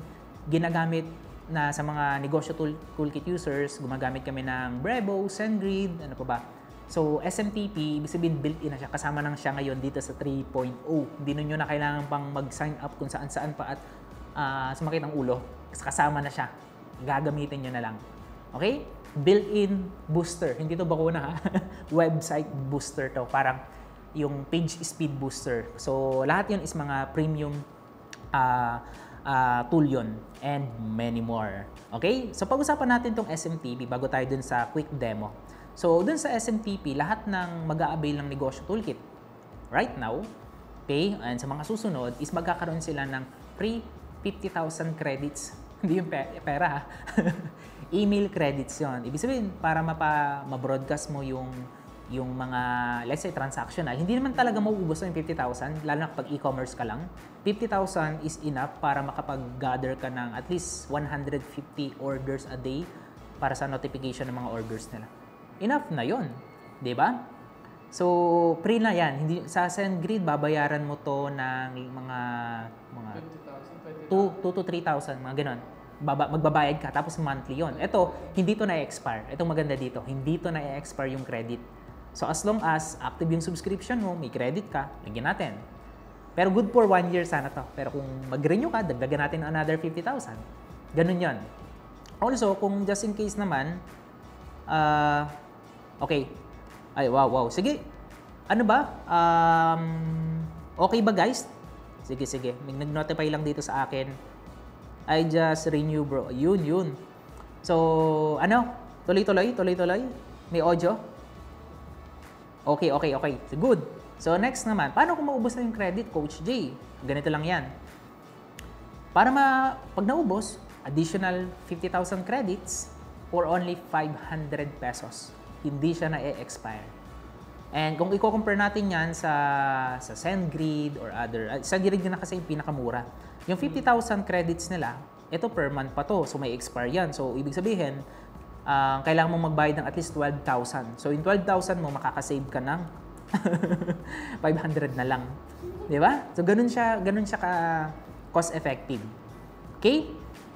ginagamit na sa mga Negosyo Toolkit users, gumagamit kami ng Brevo, SendGrid, ano pa ba. So, SMTP, ibig sabihin built-in na siya. Kasama nang siya ngayon dito sa 3.0. Hindi nyo na kailangan pang mag-sign up kung saan-saan pa at sumakit ang ulo. Kasama na siya. Gagamitin nyo na lang. Okay? Built-in booster. Hindi to bakuna ha. Website booster to. Parang yung page speed booster. So, lahat yun is mga premium tool yun, and many more. Okay? So, pag-usapan natin tong SMTP bago tayo dun sa quick demo. So, dun sa SMTP, lahat ng mag-a-avail ng Negosyo Toolkit right now, okay, and sa mga susunod, is magkakaroon sila ng free 50,000 credits. Hindi yung pera ha. Email credits yon. Ibig sabihin, para ma-broadcast mo yung mga, let's say, transactional, hindi naman talaga mauubos yung 50,000, lalo na kapag e-commerce ka lang. 50,000 is enough para makapag-gather ka ng at least 150 orders a day para sa notification ng mga orders nila. Enough na yon, di ba? So, free na yan. Hindi, sa SendGrid, babayaran mo to ng mga 2 to 3,000, mga ganon. Magbabayad ka, tapos monthly yon. Ito, hindi to na-expire. Itong maganda dito, hindi to na-expire yung credit. So, as long as active yung subscription mo, may credit ka, lagyan natin. Pero good for 1 year sana to. Pero kung mag-renew ka, dagdagan natin ng another 50,000. Ganun yon. Also, kung just in case naman, okay. Ay, wow. Sige. Ano ba? Okay ba guys? Sige. May nag-notify lang dito sa akin. I just renew bro. Yun. So, ano? Tuloy. May audio? Okay. So, good. So, next naman. Paano kung maubos na yung credit, Coach J? Ganito lang yan. Para pag naubos, additional 50,000 credits for only 500 pesos. Hindi siya na-expire. And kung i-compare natin yan sa SendGrid or other, SendGrid na kasi yung pinakamura. Yung 50,000 credits nila, ito per month pa to. So, may expire yan. So, ibig sabihin, kailangan mong magbayad ng at least 12,000. So, yung 12,000 mo, makakasave ka ng 500 na lang. Di ba? So, ganun siya ka cost effective. Okay?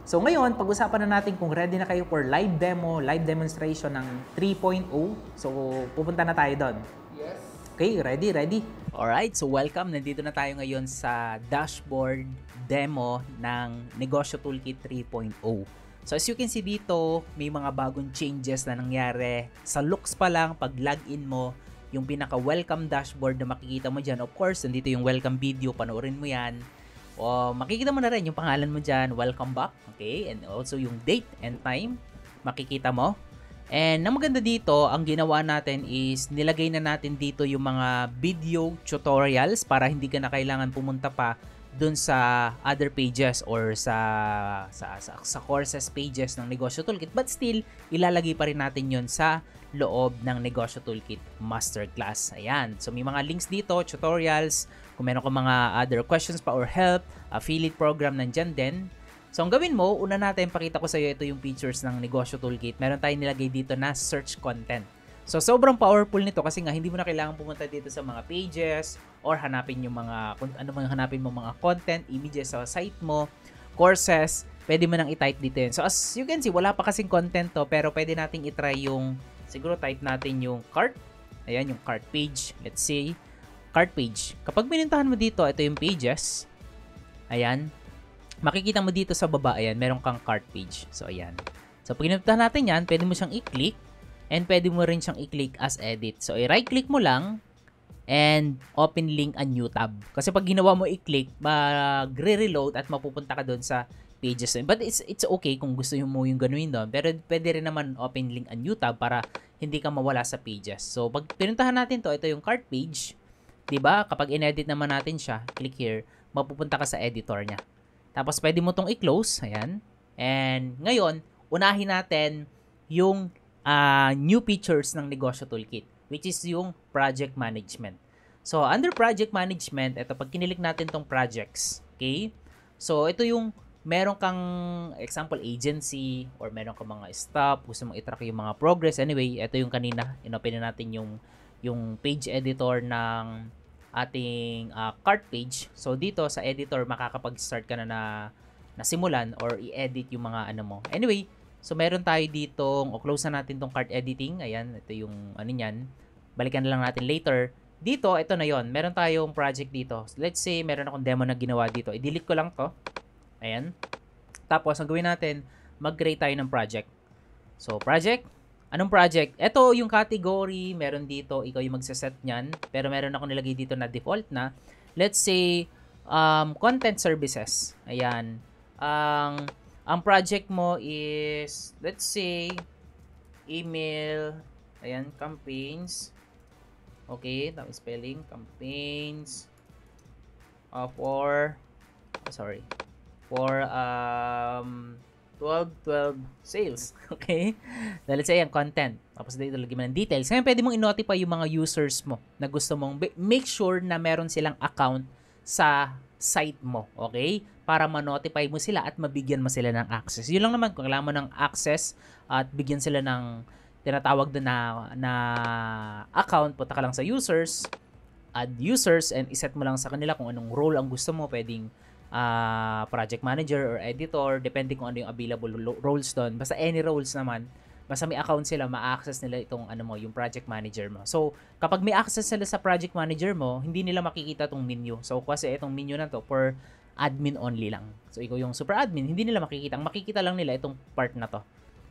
So, ngayon, pag-usapan na natin kung ready na kayo for live demo, live demonstration ng 3.0. So, pupunta na tayo doon. Yes. Okay, ready? Alright, so welcome. Nandito na tayo ngayon sa dashboard demo ng Negosyo Toolkit 3.0. So as you can see dito, may mga bagong changes na nangyari. Sa looks pa lang, pag login mo, yung pinaka-welcome dashboard na makikita mo dyan. Of course, nandito yung welcome video, panoorin mo yan. O makikita mo na rin yung pangalan mo dyan, welcome back. Okay, and also yung date and time, makikita mo. And ang maganda dito, ang ginawa natin is nilagay na natin dito yung mga video tutorials para hindi ka na kailangan pumunta pa dun sa other pages or sa courses pages ng Negosyo Toolkit, but still ilalagay pa rin natin yon sa loob ng Negosyo Toolkit Masterclass. Ayan, so may mga links dito, tutorials, kung meron ka mga other questions pa or help, affiliate program nandyan din. So ang gawin mo, una natin pakita ko sa iyo ito yung features ng Negosyo Toolkit. Meron tayong nilagay dito na search content. So, sobrang powerful nito kasi nga hindi mo na kailangan pumunta dito sa mga pages or hanapin yung mga, kung ano man hanapin mo mga content, images sa site mo, courses, pwede mo nang i-type dito yun. So, as you can see, wala pa kasing content to, pero pwede nating i-try yung, siguro type natin yung cart. Ayan, yung cart page. Let's say, cart page. Kapag binintahan mo dito, ito yung pages. Ayan. Makikita mo dito sa baba, ayan, meron kang cart page. So, ayan. So, pag pinuntahan natin yan, pwede mo siyang i-click. And pwede mo rin siyang i-click as edit. So, i-right-click mo lang and open link a new tab. Kasi pag ginawa mo i-click, mag-re-reload at mapupunta ka doon sa pages. But it's okay kung gusto mo yung ganoin doon. Pero pwede rin naman open link a new tab para hindi ka mawala sa pages. So, pag pinuntahan natin to, ito yung cart page. Diba? Kapag in-edit naman natin siya, click here, mapupunta ka sa editor niya. Tapos, pwede mo tong i-close. Ayan. And ngayon, unahin natin yung new features ng Negosyo Toolkit, which is yung project management. So, under project management, ito, pag kinilik natin tong projects, okay? So, ito yung meron kang, example, agency, or meron kang mga staff, gusto mong i-track yung mga progress. Anyway, ito yung kanina, inopen na natin yung page editor ng ating cart page. So, dito sa editor, makakapag-start ka na simulan or i-edit yung mga ano mo. Anyway, so, meron tayo ditong, close na natin tong cart editing. Ayan, ito yung ano niyan. Balikan na lang natin later. Dito, ito na yon. Meron tayong project dito. So, let's say, meron akong demo na ginawa dito. I-delete ko lang to. Ayan. Tapos, ang gawin natin, mag-create tayo ng project. So, project. Anong project? Ito yung category. Meron dito, ikaw yung magsaset niyan. Pero meron akong nilagay dito na default na. Let's say, content services. Ayan. Ang project mo is, let's say, email, ayan, campaigns. Okay, tapos spelling, campaigns for 12 sales. Okay? Let's say, ang content. Tapos dito lagyan mo ng details. Ngayon, pwede mong i-notify yung mga users mo na gusto mong make sure na meron silang account sa site mo. Okay? Para ma-notify mo sila at mabigyan mo sila ng access. Yun lang naman, kung kailangan mo ng access at bigyan sila ng tinatawag na account, punta ka lang sa users, add users, and iset mo lang sa kanila kung anong role ang gusto mo. Pwedeng project manager or editor, depende kung ano yung available roles doon. Basta any roles naman, basta may account sila, ma-access nila itong ano mo, yung project manager mo. So, kapag may access sila sa project manager mo, hindi nila makikita itong menu. So, kasi itong menu na to for admin only lang. So, ikaw yung super admin, hindi nila makikita. Ang makikita lang nila itong part na to.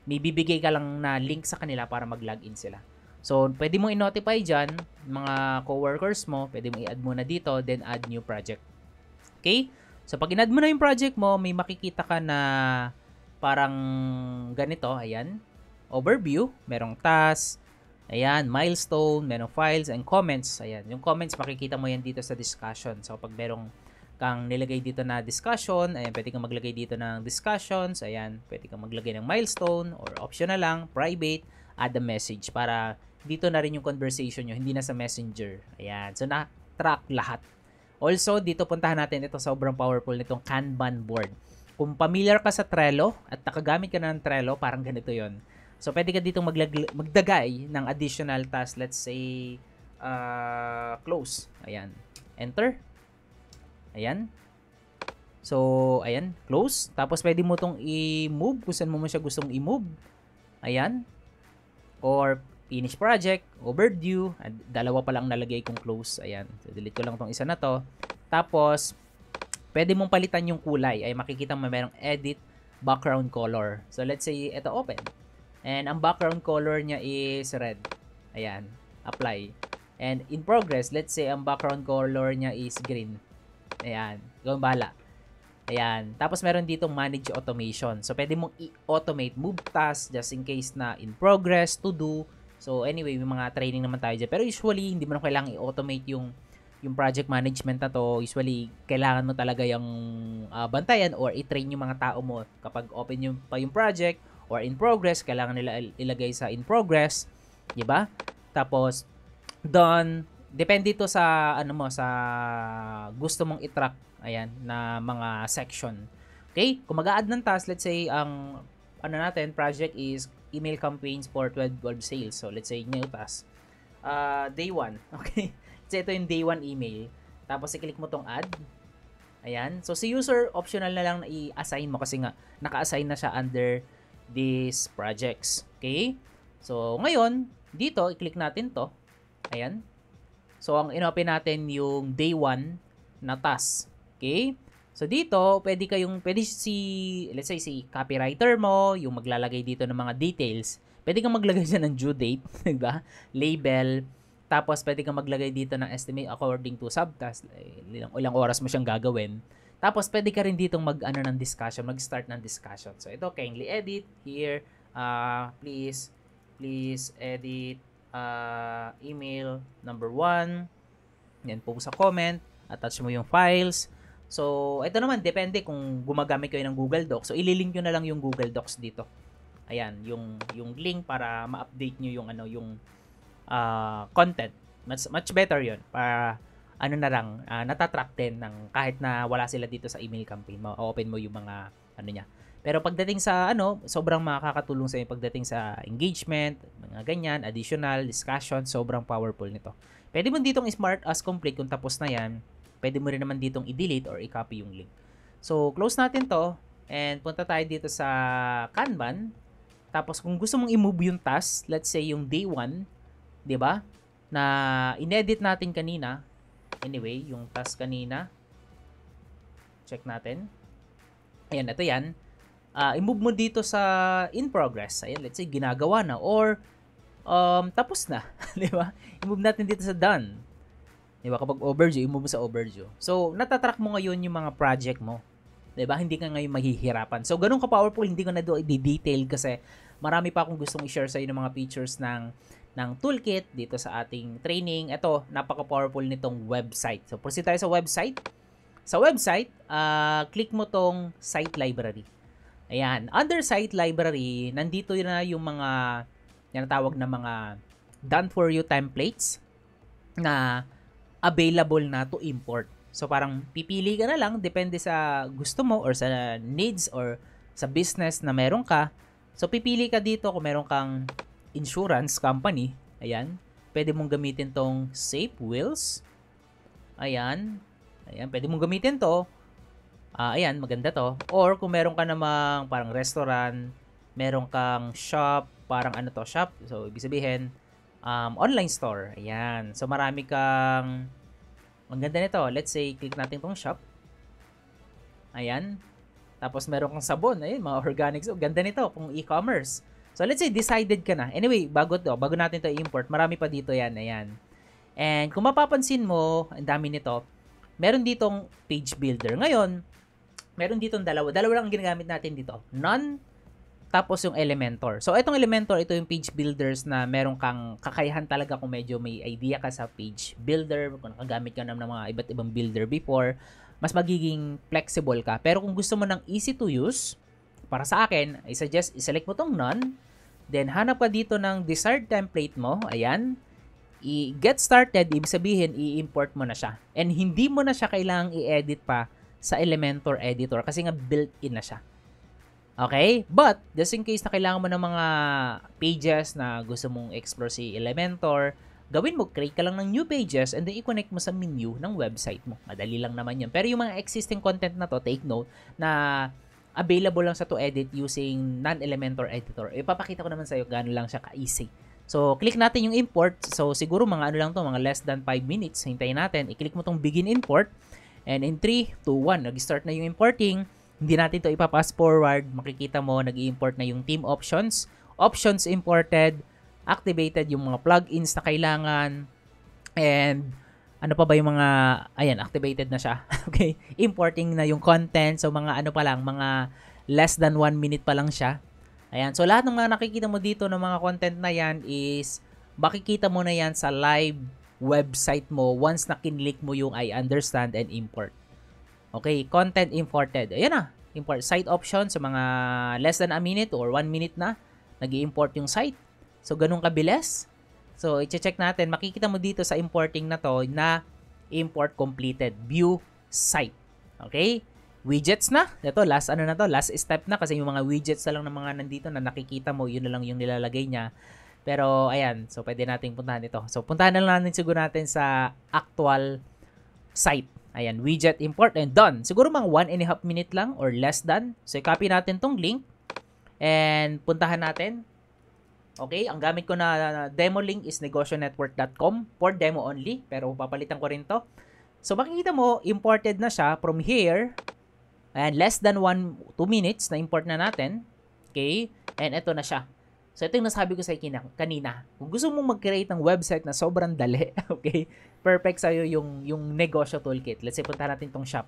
May bibigay ka lang na link sa kanila para mag-login sila. So, pwede mong i-notify dyan, mga coworkers mo, pwede mong i-add muna dito, then add new project. Okay? So, pag in-add mo na yung project mo, may makikita ka na parang ganito, ayan. Overview, merong task, ayan, milestone, merong files, and comments. Ayan, yung comments, makikita mo yan dito sa discussion. So, pag merong kang nilagay dito na discussion, ayan, pwede kang maglagay dito ng discussions, ayan, pwede kang maglagay ng milestone, or optional lang, private, add a message, para dito na rin yung conversation nyo, hindi na sa messenger. Ayan, so na-track lahat. Also, dito puntahan natin ito, sobrang powerful nitong Kanban board. Kung familiar ka sa Trello, at nakagamit ka na ng Trello, parang ganito yon. So, pwede ka ditong magdagay ng additional task. Let's say, close. Ayan. Enter. Ayan. So, ayan. Close. Tapos, pwede mo itong i-move kung saan mo siya gustong i-move. Ayan. Or, finish project, overdue. Dalawa pa lang nalagay kong close. Ayan. So, delete ko lang itong isa na to. Tapos, pwede mong palitan yung kulay. Ay, makikita mo merong edit background color. So, let's say, ito open. And, ang background color niya is red. Ayan. Apply. And, in progress, let's say, ang background color niya is green. Ayan. Gawin bahala. Ayan. Tapos, meron ditong manage automation. So, pwede mong i-automate move tasks just in case na in progress, to do. So, anyway, may mga training naman tayo dyan. Pero usually, hindi mo na kailangan i-automate yung project management na to. Usually, kailangan mo talaga yung bantayan or i-train yung mga tao mo. Kapag open pa yung project or in progress, kailangan nila ilagay sa in progress. Diba? Tapos, done. Depende ito sa, sa gusto mong i-track. Ayan, na mga section. Okay? Kung mag-a-add ng task, let's say, ang project is email campaigns for 12 sales. So, let's say, new task. Day 1. Okay? So, ito yung day 1 email. Tapos, i-click mo tong add. Ayan. So, si user, optional na lang na i-assign mo kasi nga, naka-assign na siya under these projects. Okay? So, ngayon, dito, i-click natin to. Ayan. So, ang inopen natin yung day 1 na task. Okay? So, dito, pwede let's say, si copywriter mo, yung maglalagay dito ng mga details, pwede kang maglagay dyan ng due date, diba? Label, tapos pwede kang maglagay dito ng estimate according to subtask, ilang oras mo siyang gagawin. Tapos, pwede ka rin ditong ng discussion, mag-start ng discussion. So, ito, kindly edit here, please edit email number 1, yan po sa comment, attach mo yung files. So, ito naman, depende kung gumagamit kayo ng Google Docs. So, ililink nyo na lang yung Google Docs dito. Ayan, yung link para ma-update nyo yung content. Much better yun. Para, natatrack din ng kahit na wala sila dito sa email campaign. Ma-open mo yung mga, niya. Pero pagdating sa, sobrang makakatulong sa inyo pagdating sa engagement, mga ganyan, additional, discussion, sobrang powerful nito. Pwede mo ditong smart as complete kung tapos na yan. Pwede mo rin naman ditong i-delete or i-copy yung link. So, close natin to and punta tayo dito sa Kanban. Tapos, kung gusto mong i-move yung task, let's say yung day 1, di ba? Na inedit natin kanina. Anyway, yung task kanina. Check natin. Ayan, ito yan. I-move mo dito sa in progress. Ayan, let's say ginagawa na or tapos na. Di ba? I-move natin dito sa done. Diba? Kapag overdue, i-move sa overdue. So, natatrack mo ngayon yung mga project mo. Diba? Hindi ka ngayon mahihirapan. So, ganun ka-powerful, hindi ko na doon i-detail kasi marami pa akong gustong i-share sa inyo ng mga features ng toolkit dito sa ating training. Ito, napaka-powerful nitong website. So, proceed tayo sa website. Sa website, click mo tong site library. Ayan. Under site library, nandito na yung mga tinatawag na mga done for you templates na available na to import. So, parang pipili ka na lang, depende sa gusto mo or sa needs or sa business na meron ka. So, pipili ka dito kung meron kang insurance company. Ayan. Pwede mong gamitin tong Safe Wheels. Ayan. Ayan. Pwede mong gamitin to. Ayan. Maganda to. Or kung meron ka namang parang restaurant, meron kang shop, parang shop. So, ibig sabihin, online store. Ayan. So, marami kang ang ganda nito. Let's say, click natin tong shop. Ayan. Tapos, meron kang sabon. Ayun, mga organics. Oh, ganda nito kung e-commerce. So, let's say, decided ka na. Anyway, bago natin to i-import, marami pa dito yan. Ayan. And, kung mapapansin mo, ang dami nito, meron ditong page builder. Ngayon, meron ditong dalawa. Dalawa lang ang ginagamit natin dito. None, tapos yung Elementor. So, itong Elementor, ito yung page builders na meron kang kakayahan talaga kung medyo may idea ka sa page builder, kung nakagamit ka ng mga iba't ibang builder before, mas magiging flexible ka. Pero kung gusto mo ng easy to use, para sa akin, I suggest, i-select mo tong none, then hanap ka dito ng desired template mo, ayan, i-get started, ibig sabihin, i-import mo na siya. And hindi mo na siya kailangang i-edit pa sa Elementor editor kasi nga built-in na siya. Okay? But, just in case na kailangan mo ng mga pages na gusto mong explore si Elementor, gawin mo, create ka lang ng new pages and then i-connect mo sa menu ng website mo. Madali lang naman yun. Pero yung mga existing content na to, take note, na available lang sa to edit using non-Elementor editor. Ipapakita ko naman sa'yo gaano lang siya ka-easy. So, click natin yung import. So, siguro mga ano lang to, mga less than 5 minutes. Hintayin natin. I-click mo tong begin import. And in 3, 2, 1, nag-start na yung importing. Hindi natin to ipapass forward. Makikita mo, nag-i-import na yung team options. Options imported. Activated yung mga plugins na kailangan. And ano pa ba yung mga, ayan, activated na siya. Okay? Importing na yung content. So, mga ano pa lang, mga less than 1 minute pa lang siya. Ayan. So, lahat ng mga nakikita mo dito ng mga content na yan is, makikita mo na yan sa live website mo once na kinlik mo yung I understand and import. Okay, content imported. Ayan na, import site option sa mga less than a minute or 1 minute na, nag-i-import yung site. So, ganun kabilis. So, i-check natin, makikita mo dito sa importing na to na import completed, view site. Okay? Widgets na. Ito, last step na kasi yung mga widgets na lang ng mga nandito na nakikita mo, yun na lang yung nilalagay niya. Pero, ayan, so pwede nating puntahan ito. So, puntahan na lang natin siguro natin sa actual site. Ayan, widget import and done. Siguro mga 1.5 minute lang or less than. So, i-copy natin tong link and puntahan natin. Okay, ang gamit ko na demo link is negotionetwork.com for demo only. Pero papalitan ko rin to. So, makikita mo, imported na siya from here. Ayan, less than 2 minutes na import na natin. Okay, and ito na siya. So, ito yung nasabi ko sa kanina. Kung gusto mong mag-create ng website na sobrang dali, okay, perfect sa'yo yung negosyo toolkit. Let's say, punta natin tong shop.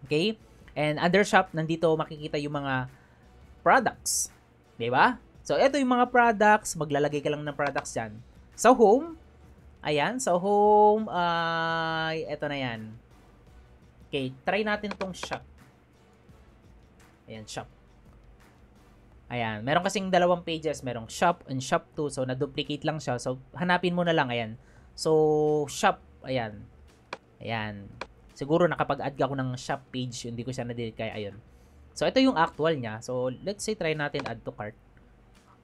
Okay? And under shop, nandito makikita yung mga products. Diba? So, ito yung mga products. Maglalagay ka lang ng products dyan. Sa home, ayan, sa home, ito na yan. Okay, try natin tong shop. Ayan, shop. Ayan, meron kasing dalawang pages, merong shop and shop 2, so na-duplicate lang siya. So, hanapin mo na lang, ayan. So, shop, ayan. Ayan. Siguro nakapag-add ka ako ng shop page, hindi ko siya na-delete, kaya ayun. So, ito yung actual niya. So, let's say, try natin add to cart.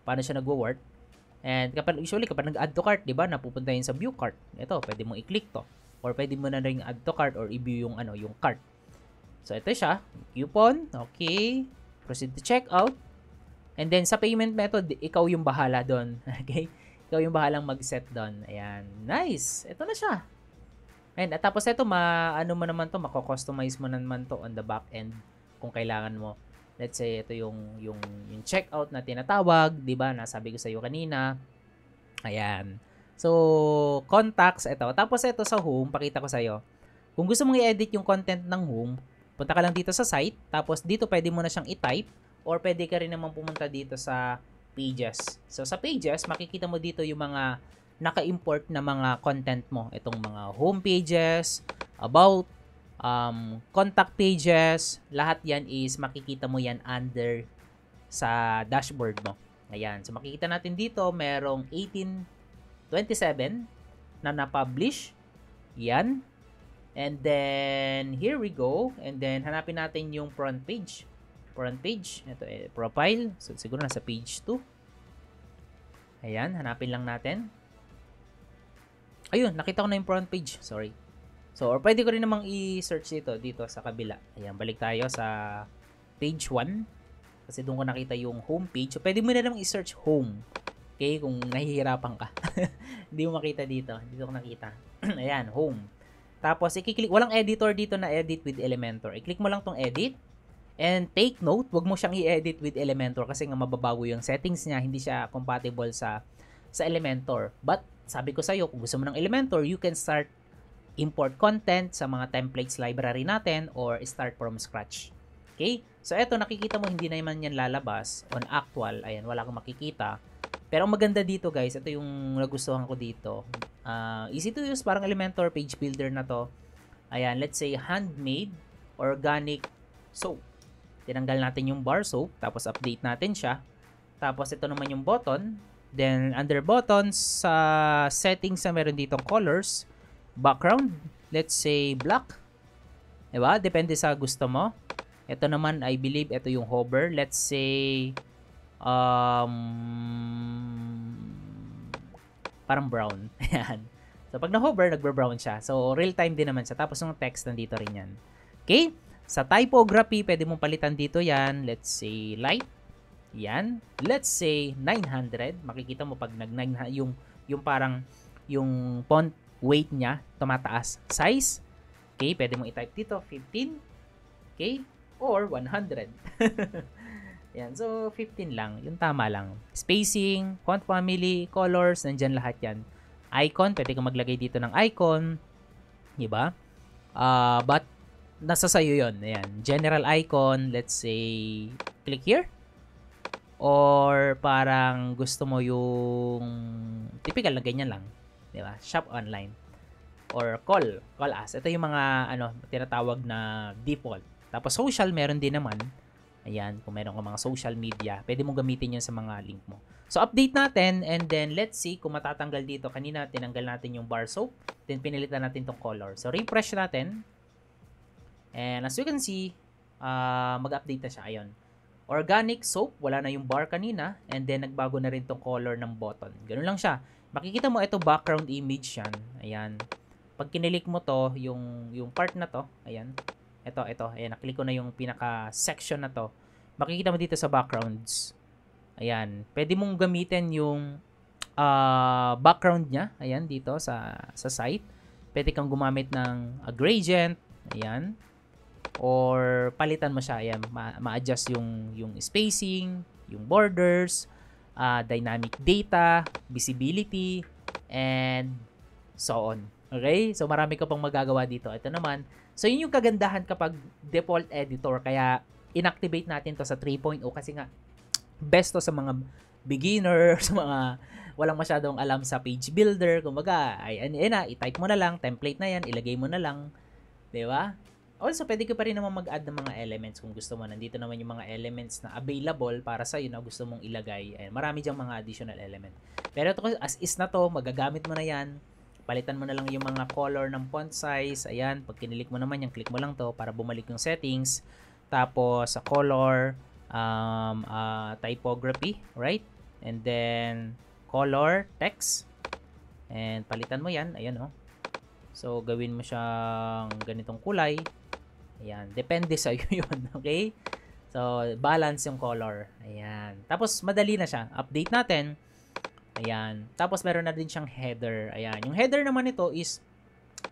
Paano siya nagwo-work? And usually, kapag nag-add to cart, di ba, napupunta yun sa view cart. Ito, pwede mo i-click to. Or pwede mo na rin add to cart or i-view yung, yung cart. So, ito siya. Coupon. Okay. Proceed to checkout. And then, sa payment method, ikaw yung bahala doon. Okay? Ikaw yung bahalang mag-set doon. Ayan. Nice. Ito na siya. And tapos ito, mako-customize mo naman to on the back end kung kailangan mo. Let's say, ito yung checkout na tinatawag. Diba? Nasabi ko sa iyo kanina. Ayan. So, contacts, ito. Tapos ito sa home, pakita ko sa iyo. Kung gusto mong i-edit yung content ng home, punta ka lang dito sa site. Tapos, dito pwede mo na siyang i-type. Or pwede ka rin naman pumunta dito sa pages. So, sa pages, makikita mo dito yung mga naka-import na mga content mo. Itong mga home pages, about, contact pages, lahat yan is makikita mo yan under sa dashboard mo. Ayan. So, makikita natin dito, merong 1827 na na-publish. Yan. And then, here we go. And then, hanapin natin yung front page. Front page. Ito, profile. So, siguro nasa page 2. Ayan, hanapin lang natin. Ayun, nakita ko na yung front page. Sorry. So, or pwede ko rin namang i-search dito sa kabila. Ayan, balik tayo sa page 1. Kasi doon ko nakita yung home page. So, pwede mo na namang i-search home. Okay, kung nahihirapan ka. Hindi mo makita dito. Dito ko nakita. Ayan, home. Tapos, i-click. Walang editor dito na edit with Elementor. I-click mo lang tong edit. And take note, wag mo siyang i-edit with Elementor kasi nga mababago yung settings niya, hindi siya compatible sa Elementor. But sabi ko sa iyo, kung gusto mo ng Elementor, you can start import content sa mga templates library natin or start from scratch. Okay? So eto, nakikita mo hindi na naman yan lalabas on actual. Ayan, wala kang makikita. Pero ang maganda dito guys, ito yung nagustuhan ko dito. Easy to use, parang Elementor page builder na to. Ayan, let's say handmade organic soap. Tinanggal natin yung bar soap, tapos update natin siya. Tapos ito naman yung button. Then under buttons, sa settings na meron ditong colors, background, let's say black. Diba? Depende sa gusto mo. Ito naman, I believe, ito yung hover. Let's say, parang brown. Ayan. So, pag na-hover, nagbe-brown siya. So, real-time din naman siya. Tapos, yung text, nandito rin yan. Okay? Sa typography, pwede mong palitan dito yan. Let's say, light. Yan. Let's say, 900. Makikita mo pag yung parang, yung font weight niya, tumataas. Size. Okay? Pwede mong i-type dito, 15. Okay? Or 100. Yan. So, 15 lang. Yung tama lang. Spacing, font family, colors, nandyan lahat yan. Icon, pwede kang maglagay dito ng icon. Diba? But, nasa sayo yun. Ayan. General icon, let's say, click here. Or, parang gusto mo yung typical na ganyan lang. Diba? Shop online. Or call us. Ito yung mga, tinatawag na default. Tapos, social, meron din naman. Ayan, kung meron ka mga social media, pwede mong gamitin yun sa mga link mo. So, update natin, and then, let's see kung matatanggal dito. Kanina, tinanggal natin yung bar soap, then pinilitan natin tong color. So, refresh natin. And as you can see, mag-update na siya. Ayun. Organic soap, wala na yung bar kanina, and then, nagbago na rin tong color ng button. Ganun lang siya. Makikita mo, ito background image yan. Ayan. Pag kinilik mo to, yung part na to, ayan. Ito. Ayan, naklik ko na yung pinaka-section na to. Makikita mo dito sa backgrounds. Ayan. Pwede mong gamitin yung background niya. Ayan, dito sa site. Pwede kang gumamit ng gradient. Ayan. Or palitan mo siya. Ayan, ma-adjust yung spacing, yung borders, dynamic data, visibility, and so on. Okay? So, marami ka pang magagawa dito. Ito naman. So, yun yung kagandahan kapag default editor. Kaya, inactivate natin to sa 3.0 kasi nga, best to sa mga beginner, sa mga walang masyadong alam sa page builder. Kumbaga, i-type mo na lang, template na yan, ilagay mo na lang. Diba? Also, pwede ka pa rin naman mag-add ng mga elements kung gusto mo. Nandito naman yung mga elements na available para sa'yo na gusto mong ilagay. Ayan, marami dyang mga additional element. Pero ito, as is na to, magagamit mo na yan. Palitan mo na lang yung mga color ng font size. Ayan, pag kinilik mo naman yan, click mo lang to para bumalik yung settings. Tapos, sa color, typography, right? And then, color, text. And palitan mo yan. Ayan, oh. So, gawin mo siyang ganitong kulay. Ayan, depende sa'yo yun, okay? So, balance yung color. Ayan. Tapos, madali na siya. Update natin. Ayan. Tapos, meron na din siyang header. Ayan. Yung header naman nito is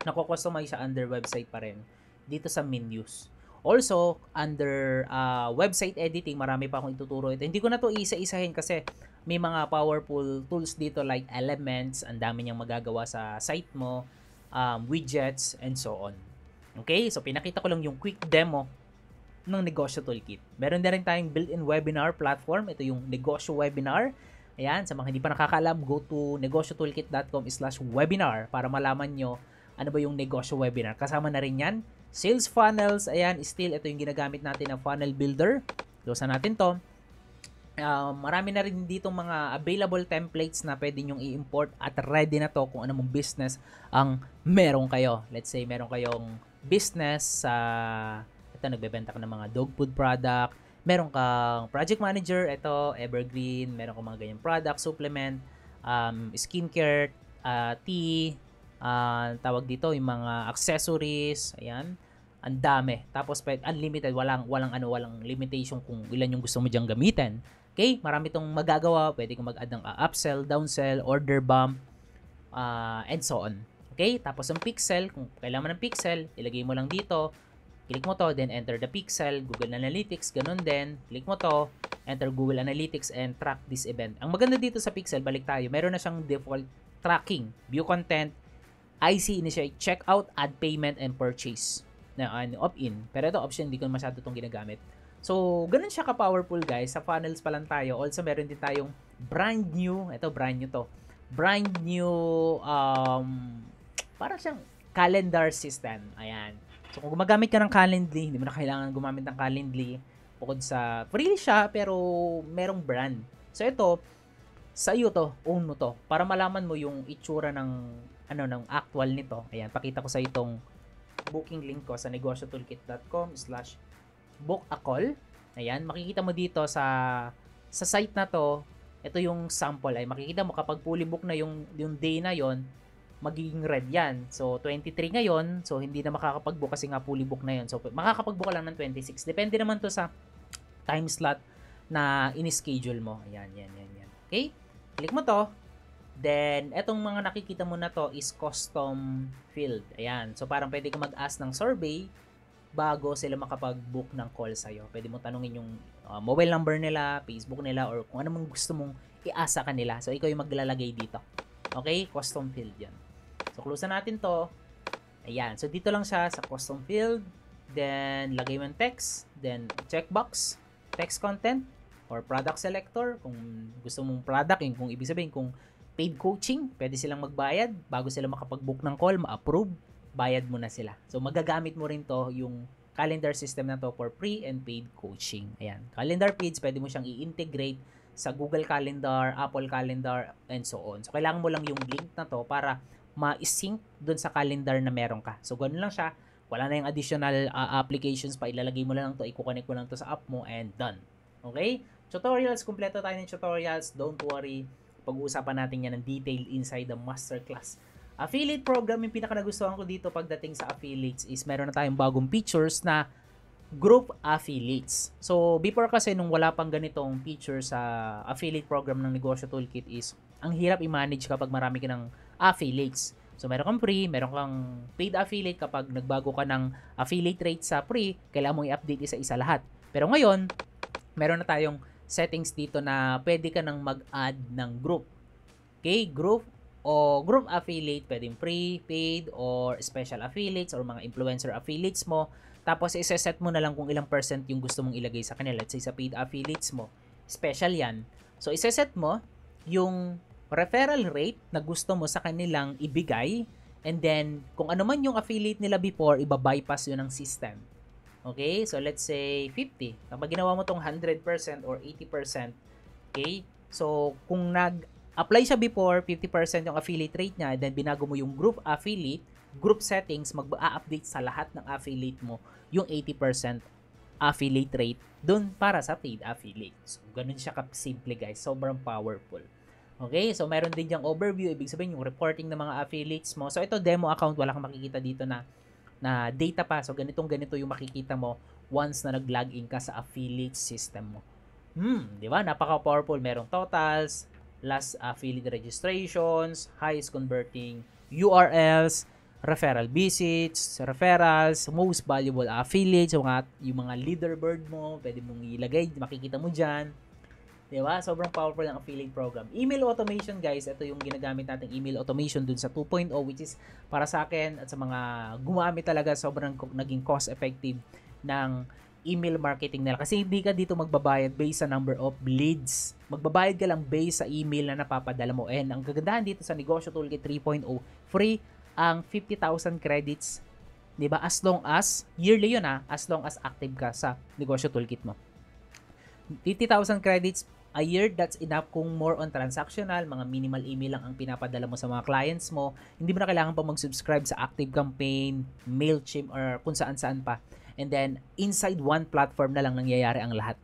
nako-customize siya under website pa rin. Dito sa menus. Also, under website editing, marami pa akong ituturo ito. Hindi ko na to isa-isahin kasi may mga powerful tools dito like Elements. Ang dami niyang magagawa sa site mo. Widgets, and so on. Okay? So, pinakita ko lang yung quick demo ng Negosyo Toolkit. Meron na rin tayong built-in webinar platform. Ito yung Negosyo Webinar. Ayan, sa mga hindi pa nakakaalam, go to negosyotoolkit.com/webinar para malaman nyo ano ba yung negosyo webinar. Kasama na rin yan. Sales funnels, ayan, still ito yung ginagamit natin na funnel builder. Close natin to. Marami na rin dito mga available templates na pwede nyong i-import at ready na to kung ano mong business ang meron kayo. Let's say meron kayong business sa ito, nagbebenta ka ng mga dog food product. Meron kang project manager, ito, evergreen, meron kang mga ganyang product, supplement, skincare, tea, tawag dito, yung mga accessories, ayan, ang dami. Tapos, unlimited, walang limitation kung ilan yung gusto mo diyang gamitin. Okay? Marami itong magagawa, pwede kang mag-add ng upsell, downsell, order bump, and so on. Okay? Tapos, ang pixel, kung kailangan mo ng pixel, ilagay mo lang dito, click mo to, then enter the pixel, Google Analytics, ganun din. Click mo to, enter Google Analytics, and track this event. Ang maganda dito sa pixel, balik tayo, meron na siyang default tracking, view content, IC, initiate, checkout, add payment, and purchase. Na opt-in. Pero ito option, hindi ko masyado itong ginagamit. So, ganun siya ka-powerful guys. Sa funnels pa lang tayo. Also, meron din tayong brand new, ito brand new to. Brand new, parang siyang calendar system. Ayan. So, kung gumagamit ka ng Calendly, hindi mo na kailangan gumamit ng Calendly. Bukod sa, free siya, pero merong brand. So, ito, sa iyo to, own mo to. Para malaman mo yung itsura ng, ng actual nito. Ayan, pakita ko sa itong booking link ko sa negosyotoolkit.com/ book a call. Ayan, makikita mo dito sa site na to, ito yung sample ay makikita mo kapag fully book na yung day na yon, magiging red yan. So 23 ngayon, so hindi na makakapag-book kasi nga fully book na yon. So makakapag-book ka lang ng 26. Depende naman to sa time slot na in-schedule mo. Ayan, yan. Okay? Click mo to. Then, etong mga nakikita mo na to is custom field. Ayan. So, parang pwede ka mag-ask ng survey bago sila makapag-book ng call sa'yo. Pwede mo tanungin yung mobile number nila, Facebook nila, or kung ano mong gusto mong i-asa kanila. So, ikaw yung maglalagay dito. Okay? Custom field yan. So, close na natin to. Ayan. So, dito lang siya sa custom field. Then, lagay mo yung text. Then, checkbox. Text content. Or product selector. Kung gusto mong product, yung kung ibig sabihin, kung paid coaching, pwede silang magbayad bago sila makapag-book ng call, ma-approve, bayad mo na sila. So, magagamit mo rin to, yung calendar system na to for pre and paid coaching. Ayan. Calendar page, pwede mo siyang i-integrate sa Google Calendar, Apple Calendar, and so on. So, kailangan mo lang yung link na to para ma-sync dun sa calendar na meron ka. So, ganun lang siya. Wala na yung additional applications pa. Ilalagay mo lang to, i-connect mo lang to sa app mo, and done. Okay? Tutorials, kumpleto tayo ng tutorials. Don't worry. Pag-uusapan natin yan ng detail inside the masterclass. Affiliate program, yung pinaka-nagustuhan ko dito pagdating sa affiliates is meron na tayong bagong features na group affiliates. So, before kasi nung wala pang ganitong feature sa affiliate program ng Negosyo Toolkit is ang hirap i-manage kapag marami ka ng affiliates. So, meron kang free, meron kang paid affiliate. Kapag nagbago ka ng affiliate rate sa free, kailangan mong i-update isa-isa lahat. Pero ngayon, meron na tayong settings dito na pwede ka nang mag-add ng group. Okay? Group o group affiliate, pwedeng free, paid, or special affiliates, or mga influencer affiliates mo. Tapos, isa-set mo na lang kung ilang % yung gusto mong ilagay sa kanila. Let's say, sa paid affiliates mo. Special yan. So, isa-set mo yung referral rate na gusto mo sa kanilang ibigay. And then, kung ano man yung affiliate nila before, iba-bypass yun ng system. Okay? So, let's say 50. Kapag ginawa mo tong 100% or 80%, okay? So, kung nag-apply siya before, 50% yung affiliate rate niya, then binago mo yung group affiliate, group settings, mag-update sa lahat ng affiliate mo yung 80% affiliate rate dun para sa paid affiliate. So, ganun siya ka-simple, guys. Sobrang powerful. Okay? So, meron din diyang overview. Ibig sabihin, yung reporting ng mga affiliates mo. So, ito, demo account. Wala kang makikita dito na data pa. So, ganito yung makikita mo once na nag-login ka sa affiliate system mo. Di ba? Napaka-powerful. Merong totals, last affiliate registrations, highest converting URLs, referral visits, referrals, most valuable affiliates, yung mga leaderboard mo, pwede mong ilagay, makikita mo dyan. Diba? Sobrang powerful ng affiliate program. Email automation, guys. Ito yung ginagamit nating email automation dun sa 2.0, which is para sa akin at sa mga gumamit talaga, sobrang naging cost-effective ng email marketing nila. Kasi hindi ka dito magbabayad based sa number of leads. Magbabayad ka lang based sa email na napapadala mo. And ang kagandahan dito sa Negosyo Toolkit 3.0, free ang 50,000 credits. Diba? As long as, yearly yun as long as active ka sa Negosyo Toolkit mo. 50,000 credits a year, that's enough kung more on transactional, mga minimal email lang ang pinapadala mo sa mga clients mo. Hindi mo na kailangan pa mag-subscribe sa Active Campaign, Mailchimp, or kung saan-saan pa. And then, inside one platform na lang nangyayari ang lahat.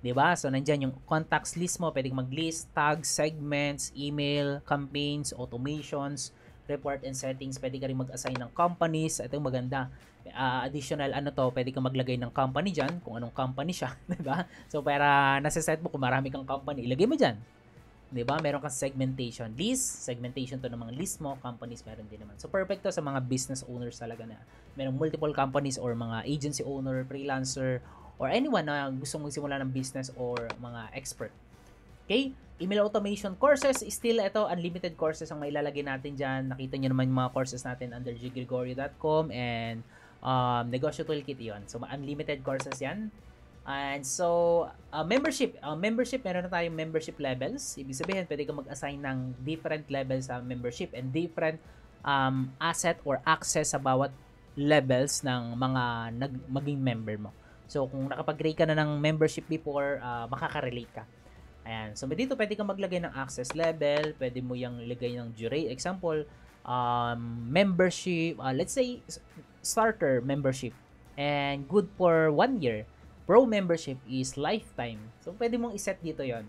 Diba? So, nandyan yung contacts list mo. Pwedeng mag-list, tags, segments, email, campaigns, automations, report and settings. Pwede ka rin mag-assign ng companies. Ito yung maganda. Additional pwede kang maglagay ng company dyan, kung anong company siya, diba? So, para nasa-set mo, kung marami kang company, ilagay mo dyan. Diba? Meron kang segmentation. List, segmentation to ng mga list mo, companies meron din naman. So, perfect to sa mga business owners talaga na merong multiple companies or mga agency owner, freelancer, or anyone na gusto magsimula ng business or mga expert. Okay? Email automation courses, still ito, unlimited courses ang mailalagay natin dyan. Nakita nyo naman yung mga courses natin under jgregorio.com and Negosyo Toolkit yun. So, unlimited courses yan. And so, membership, meron na tayong membership levels. Ibig sabihin, pwede ka mag-assign ng different levels sa membership and different asset or access sa bawat levels ng mga maging member mo. So, kung nakapag-grade ka na ng membership before, makaka-relate ka. Ayan. So, dito pwede kang maglagay ng access level. Pwede mo yung ilagay ng duration. Example, membership, let's say, starter membership. And good for 1 year. Pro membership is lifetime. So, pwede mong iset dito yon.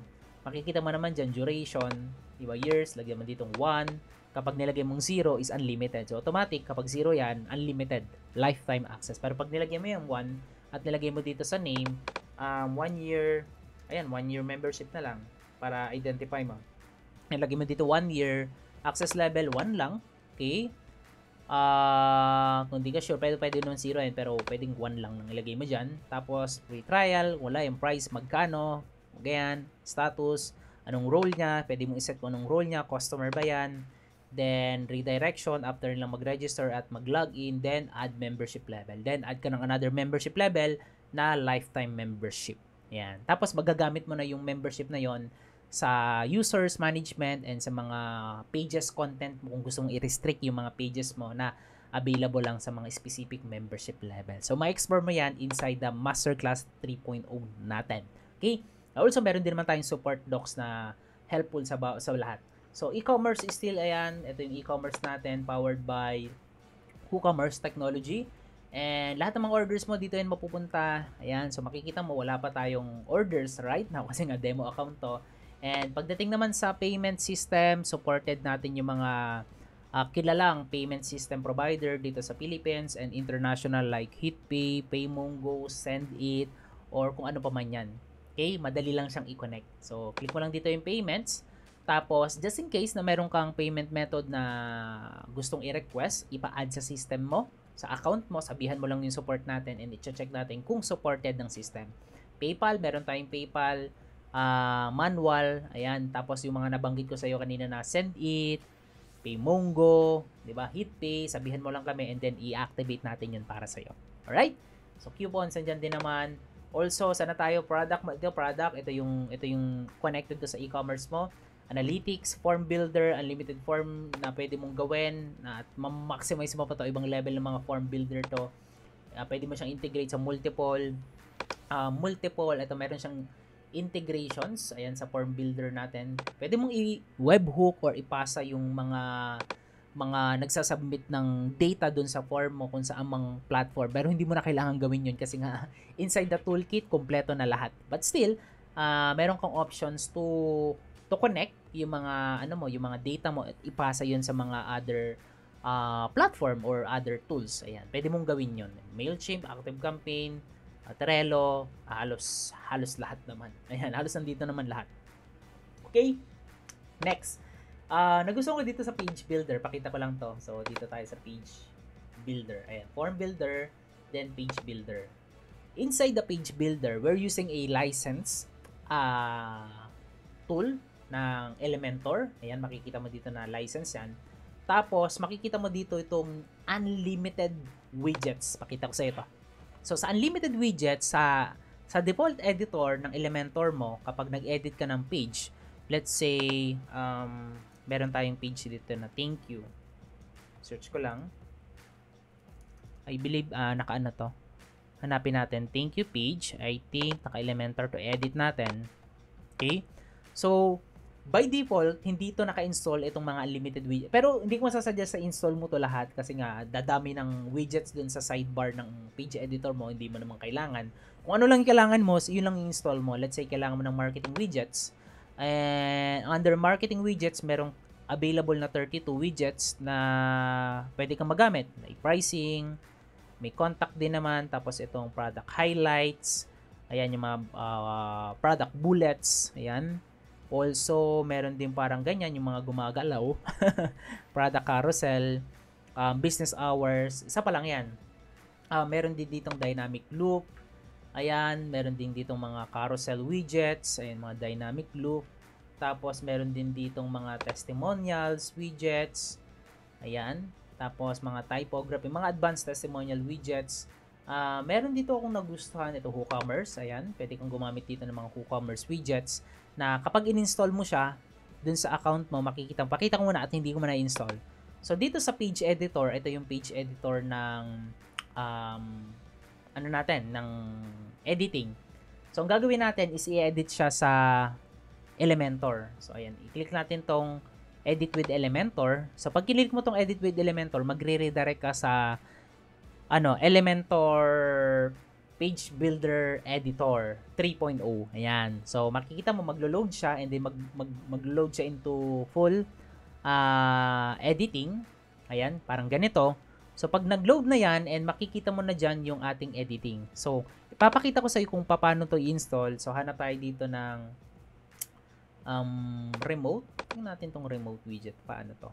Makikita mo naman dyan, duration, diba, years, lagyan mo ditong 1. Kapag nilagay mong 0 is unlimited. So, automatic, kapag 0 yan, unlimited, lifetime access. Pero pag nilagay mo yung 1 at nilagay mo dito sa name, 1 year, ayan, 1 year membership na lang para identify mo. Nilagay mo dito 1 year, access level 1 lang, okay? Kung di ka sure, pwede naman 0 yan, pero pwedeng 1 lang nang ilagay mo dyan. Tapos, free trial, wala yung price, magkano, ganyan, status, anong role niya, pwede mong iset kung anong role niya, customer ba yan, then redirection after nilang mag-register at mag-login, then add membership level. Then, add ka ng another membership level na lifetime membership. Yan. Tapos, magagamit mo na yung membership na yon sa users management and sa mga pages content mo kung gusto mong i-restrict yung mga pages mo na available lang sa mga specific membership level. So, ma-explore mo yan inside the Masterclass 3.0 natin. Okay? Also, meron din naman tayong support docs na helpful sa lahat. So, e-commerce is still, ayan, ito yung e-commerce natin powered by WooCommerce Technology. And lahat ng mga orders mo dito yan mapupunta. Ayan, so makikita mo wala pa tayong orders right now kasi nga demo account to. And pagdating naman sa payment system, supported natin yung mga kilalang payment system provider dito sa Philippines and international like HitPay, PayMongo, SendIt, or kung ano pa man yan. Okay, madali lang siyang i-connect. So, click mo lang dito yung payments. Tapos, just in case na meron kang payment method na gustong i-request, ipa-add sa system mo, sa account mo, sabihan mo lang yung support natin and i-check natin kung supported ng system. PayPal, meron tayong PayPal, manual, ayan, tapos yung mga nabanggit ko sa iyo kanina na SendIt, PayMongo, 'di ba? HitPay, sabihan mo lang kami and then i-activate natin 'yun para sa iyo. Alright? So coupons nandiyan din naman. Also, sana tayo product, ito yung connected to sa e-commerce mo. Analytics, form builder, unlimited form na pwede mong gawin at ma-maximize mo pa to ibang level ng mga form builder to. Pwede mo siyang integrate sa multiple, ito meron siyang integrations, ayan sa form builder natin. Pwede mong i-webhook or ipasa yung mga nagsasubmit ng data dun sa form mo kung saan mang platform. Pero hindi mo na kailangan gawin yun kasi nga inside the toolkit, kompleto na lahat. But still, meron kang options to connect yung mga yung mga data mo at ipasa yun sa mga other platform or other tools. Ayan, pwede mong gawin yun. Mailchimp, ActiveCampaign, Trello, halos lahat naman. Ayan, halos nandito naman lahat. Okay? Next. Nagustuhan ko dito sa page builder. Pakita ko lang to. So, dito tayo sa page builder. Ayan, form builder, then page builder. Inside the page builder, we're using a license tool ng Elementor. Ayan, makikita mo dito na license yan. Tapos, makikita mo dito itong unlimited widgets. Pakita ko sa ito. So, sa unlimited widgets, sa default editor ng Elementor mo, kapag nag-edit ka ng page, let's say, meron tayong page dito na thank you. Search ko lang. I believe, naka-ano to. Hanapin natin, thank you page. I think, naka-Elementor to edit natin. Okay? So, by default, hindi ito naka-install itong mga unlimited widgets. Pero hindi ko masasuggest sa install mo to lahat kasi nga dadami ng widgets dun sa sidebar ng page editor mo, hindi mo naman kailangan. Kung ano lang kailangan mo, yun lang install mo. Let's say kailangan mo ng marketing widgets. And under marketing widgets, merong available na 32 widgets na pwede kang magamit. May pricing, may contact din naman, tapos itong product highlights, ayan yung mga product bullets, ayan. Also, meron din parang ganyan, yung mga gumagalaw. Product carousel, business hours. Isa pa lang yan. Meron din ditong dynamic loop. Ayan, meron din ditong mga carousel widgets. Ayan, mga dynamic loop. Tapos, meron din ditong mga testimonials widgets. Ayan. Tapos, mga typography, mga advanced testimonial widgets. Meron dito akong nagustuhan. Ito, WooCommerce. Ayan, pwede kang gumamit dito ng mga WooCommerce widgets na kapag in-install mo siya dun sa account mo, pakita ko muna at hindi ko muna i-install. So, dito sa page editor, ito yung page editor ng ng editing. So, ang gagawin natin is i-edit siya sa Elementor. So, ayan, i-click natin tong edit with Elementor. So, pag click mo tong edit with Elementor, magre-redirect ka sa Elementor Page Builder Editor 3.0. Ayan. So, makikita mo, maglo-load siya and then maglo-load siya into full editing. Ayan, parang ganito. So, pag nag-load na yan and makikita mo na dyan yung ating editing. So, ipapakita ko sa iyo kung paano to i-install. So, hanap tayo dito ng remote. Tingnan natin tong remote widget. Paano to?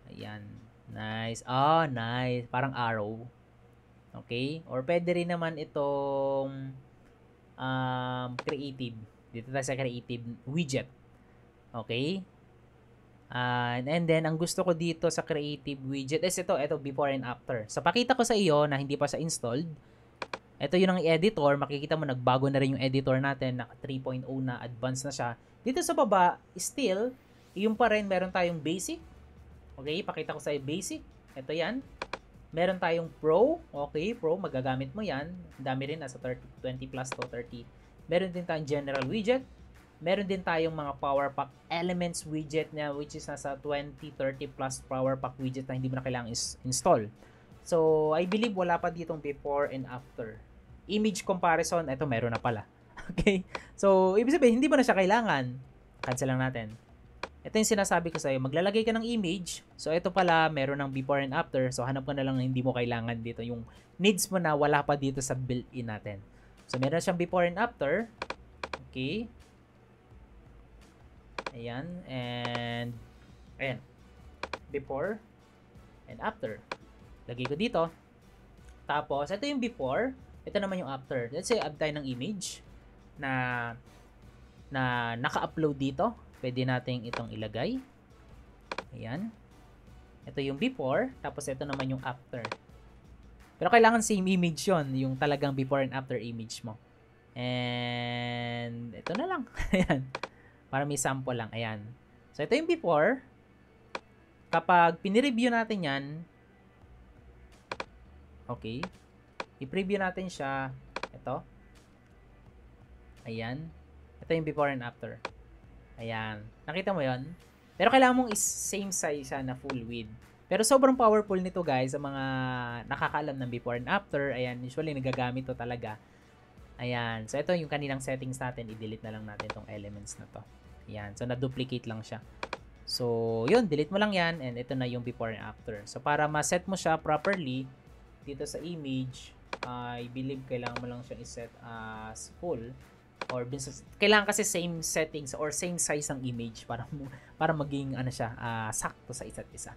Ayan. Nice. Nice. Parang arrow. Okay? Or pwede rin naman itong creative. Dito tayo sa creative widget. Okay? And then, ang gusto ko dito sa creative widget is ito before and after. So, pakita ko sa iyo na hindi pa sa installed. Ito yung ang editor. Makikita mo, nagbago na rin yung editor natin. Naka 3.0 na, advanced na siya. Dito sa baba, still, yung pa rin, meron tayong basic. Okay, pakita ko sa iyo basic. Ito yan. Meron tayong pro. Okay, pro, magagamit mo yan. Dami rin, nasa 20 plus to 30. Meron din tayong general widget. Meron din tayong mga power pack elements widget na which is nasa 20, 30 plus power pack widget na hindi mo na kailangan install. So, I believe wala pa ditong before and after. Image comparison, ito meron na pala. Okay? So, ibig sabihin, hindi mo na siya kailangan. Cancel lang natin. Ito yung sinasabi ko sa'yo. Maglalagay ka ng image. So, ito pala, meron ng before and after. So, hanap ka na lang na hindi mo kailangan dito. Yung needs mo na wala pa dito sa built-in natin. So, meron siyang before and after. Okay? Ayan. And, ayan. Before and after. Lagay ko dito. Tapos, ito yung before. Ito naman yung after. Let's say, add tayo ng image na naka-upload dito. Pwede natin itong ilagay. Ayan. Ito yung before. Tapos, ito naman yung after. Pero kailangan same image yon, yung talagang before and after image mo. And, ito na lang. Ayan. Para may sample lang. Ayan. So, ito yung before. Kapag pinireview natin yan, okay. I-preview natin siya. Ito. Ayan. Ito yung before and after. Ayan. Nakita mo yon? Pero kailangan mong same size siya na full width. Pero sobrang powerful nito guys sa mga nakakaalam ng before and after. Ayan. Usually nagagamit to talaga. Ayan. So, ito yung kaninang settings natin. I-delete na lang natin tong elements na to. Ayan. So, na-duplicate lang siya. So, yun. Delete mo lang yan. And ito na yung before and after. So, para ma-set mo siya properly dito sa image, I believe kailangan mo lang siyang i-set as full. Or kailangan kasi same settings or same size ng image para maging ano siya, sakto sa isa't isa.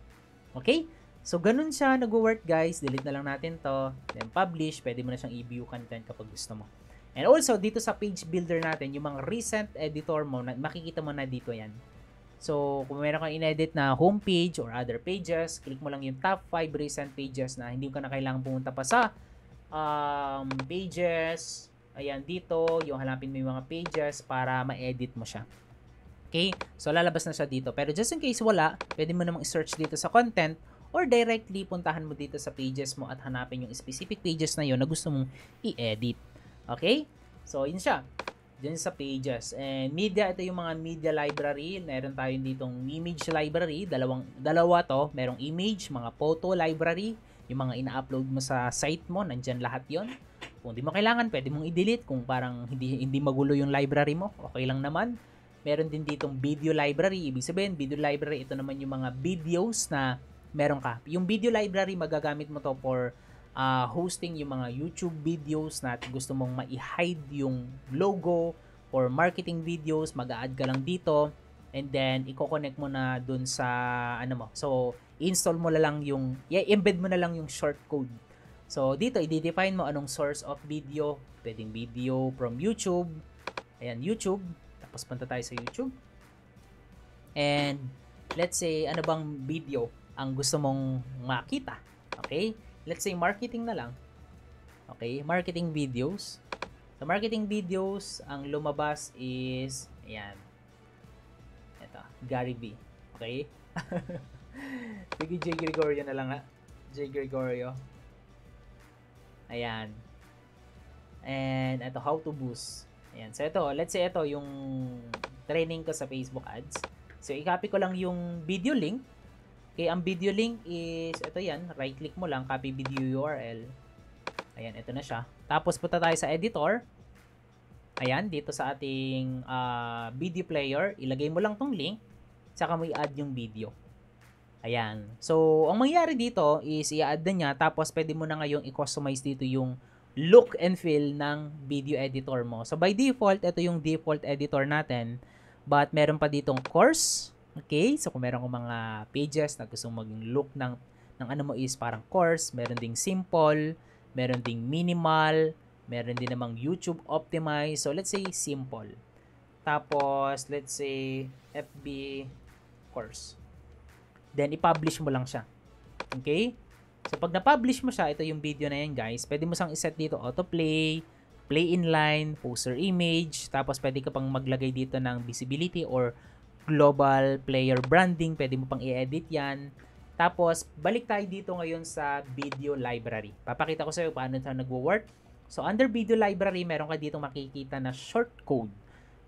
Okay? So, ganun siya nag-work guys. Delete na lang natin to. Then, publish. Pwede mo na siyang i-view content kapag gusto mo. And also, dito sa page builder natin, yung mga recent editor mo, makikita mo na dito yan. So, kung meron kang in-edit na homepage or other pages, click mo lang yung top 5 recent pages na hindi ka na kailangan pumunta pa sa pages. Ayan, dito, yung hanapin mo yung mga pages para ma-edit mo siya. Okay? So, lalabas na siya dito. Pero just in case wala, pwede mo namang i-search dito sa content or directly puntahan mo dito sa pages mo at hanapin yung specific pages na yun na gusto mong i-edit. Okay? So, yun siya. Diyan sa pages. And media, ito yung mga media library. Meron tayo ditong image library. Dalawa to. Merong image, mga photo library. Yung mga ina-upload mo sa site mo, nandyan lahat yon. Kung di mo kailangan, pwede mong i-delete. Kung parang hindi magulo yung library mo, okay lang naman. Meron din ditong video library. Ibig sabihin, video library, ito naman yung mga videos na meron ka. Yung video library, magagamit mo to for hosting yung mga YouTube videos na gusto mong ma-hide yung logo or marketing videos, mag-a-add ka lang dito and then i-connect mo na dun sa ano mo. So, install mo na lang yung embed mo na lang yung short code. So, dito i-define mo anong source of video. Pwedeng video from YouTube. Ayan, YouTube. Tapos punta tayo sa YouTube. And let's say ano bang video ang gusto mong makita. Okay? Let's say marketing na lang. Okay, marketing videos. Sa marketing videos, ang lumabas is, ayan. Ito, Gary V. Okay? Sige, J. Gregorio na lang ha. J. Gregorio. Ayan. And ito, how to boost. Ayan. So ito, let's say ito yung training ko sa Facebook ads. So i-copy ko lang yung video link. Okay, ang video link is, ito yan, right click mo lang, copy video URL. Ayan, ito na siya. Tapos punta tayo sa editor. Ayan, dito sa ating video player, ilagay mo lang tong link, saka mo i-add yung video. Ayan. So, ang mangyayari dito is i-add na niya, tapos pwede mo na ngayong i-customize dito yung look and feel ng video editor mo. So, by default, ito yung default editor natin. But, meron pa ditong course. Okay? So, kung meron kong mga pages na gusto maging look ng ano mo is parang course, meron ding simple, meron ding minimal, meron din namang YouTube optimize. So, let's say simple. Tapos, let's say FB course. Then, i-publish mo lang siya. Okay? So, pag na-publish mo siya, ito yung video na yan, guys. Pwede mo sang iset dito autoplay, play inline, poster image. Tapos, pwede ka pang maglagay dito ng visibility or global player branding. Pwede mo pang i-edit yan. Tapos, balik tayo dito ngayon sa video library. Papakita ko sa iyo paano ito nagwo-work. So, under video library, meron ka dito makikita na short code.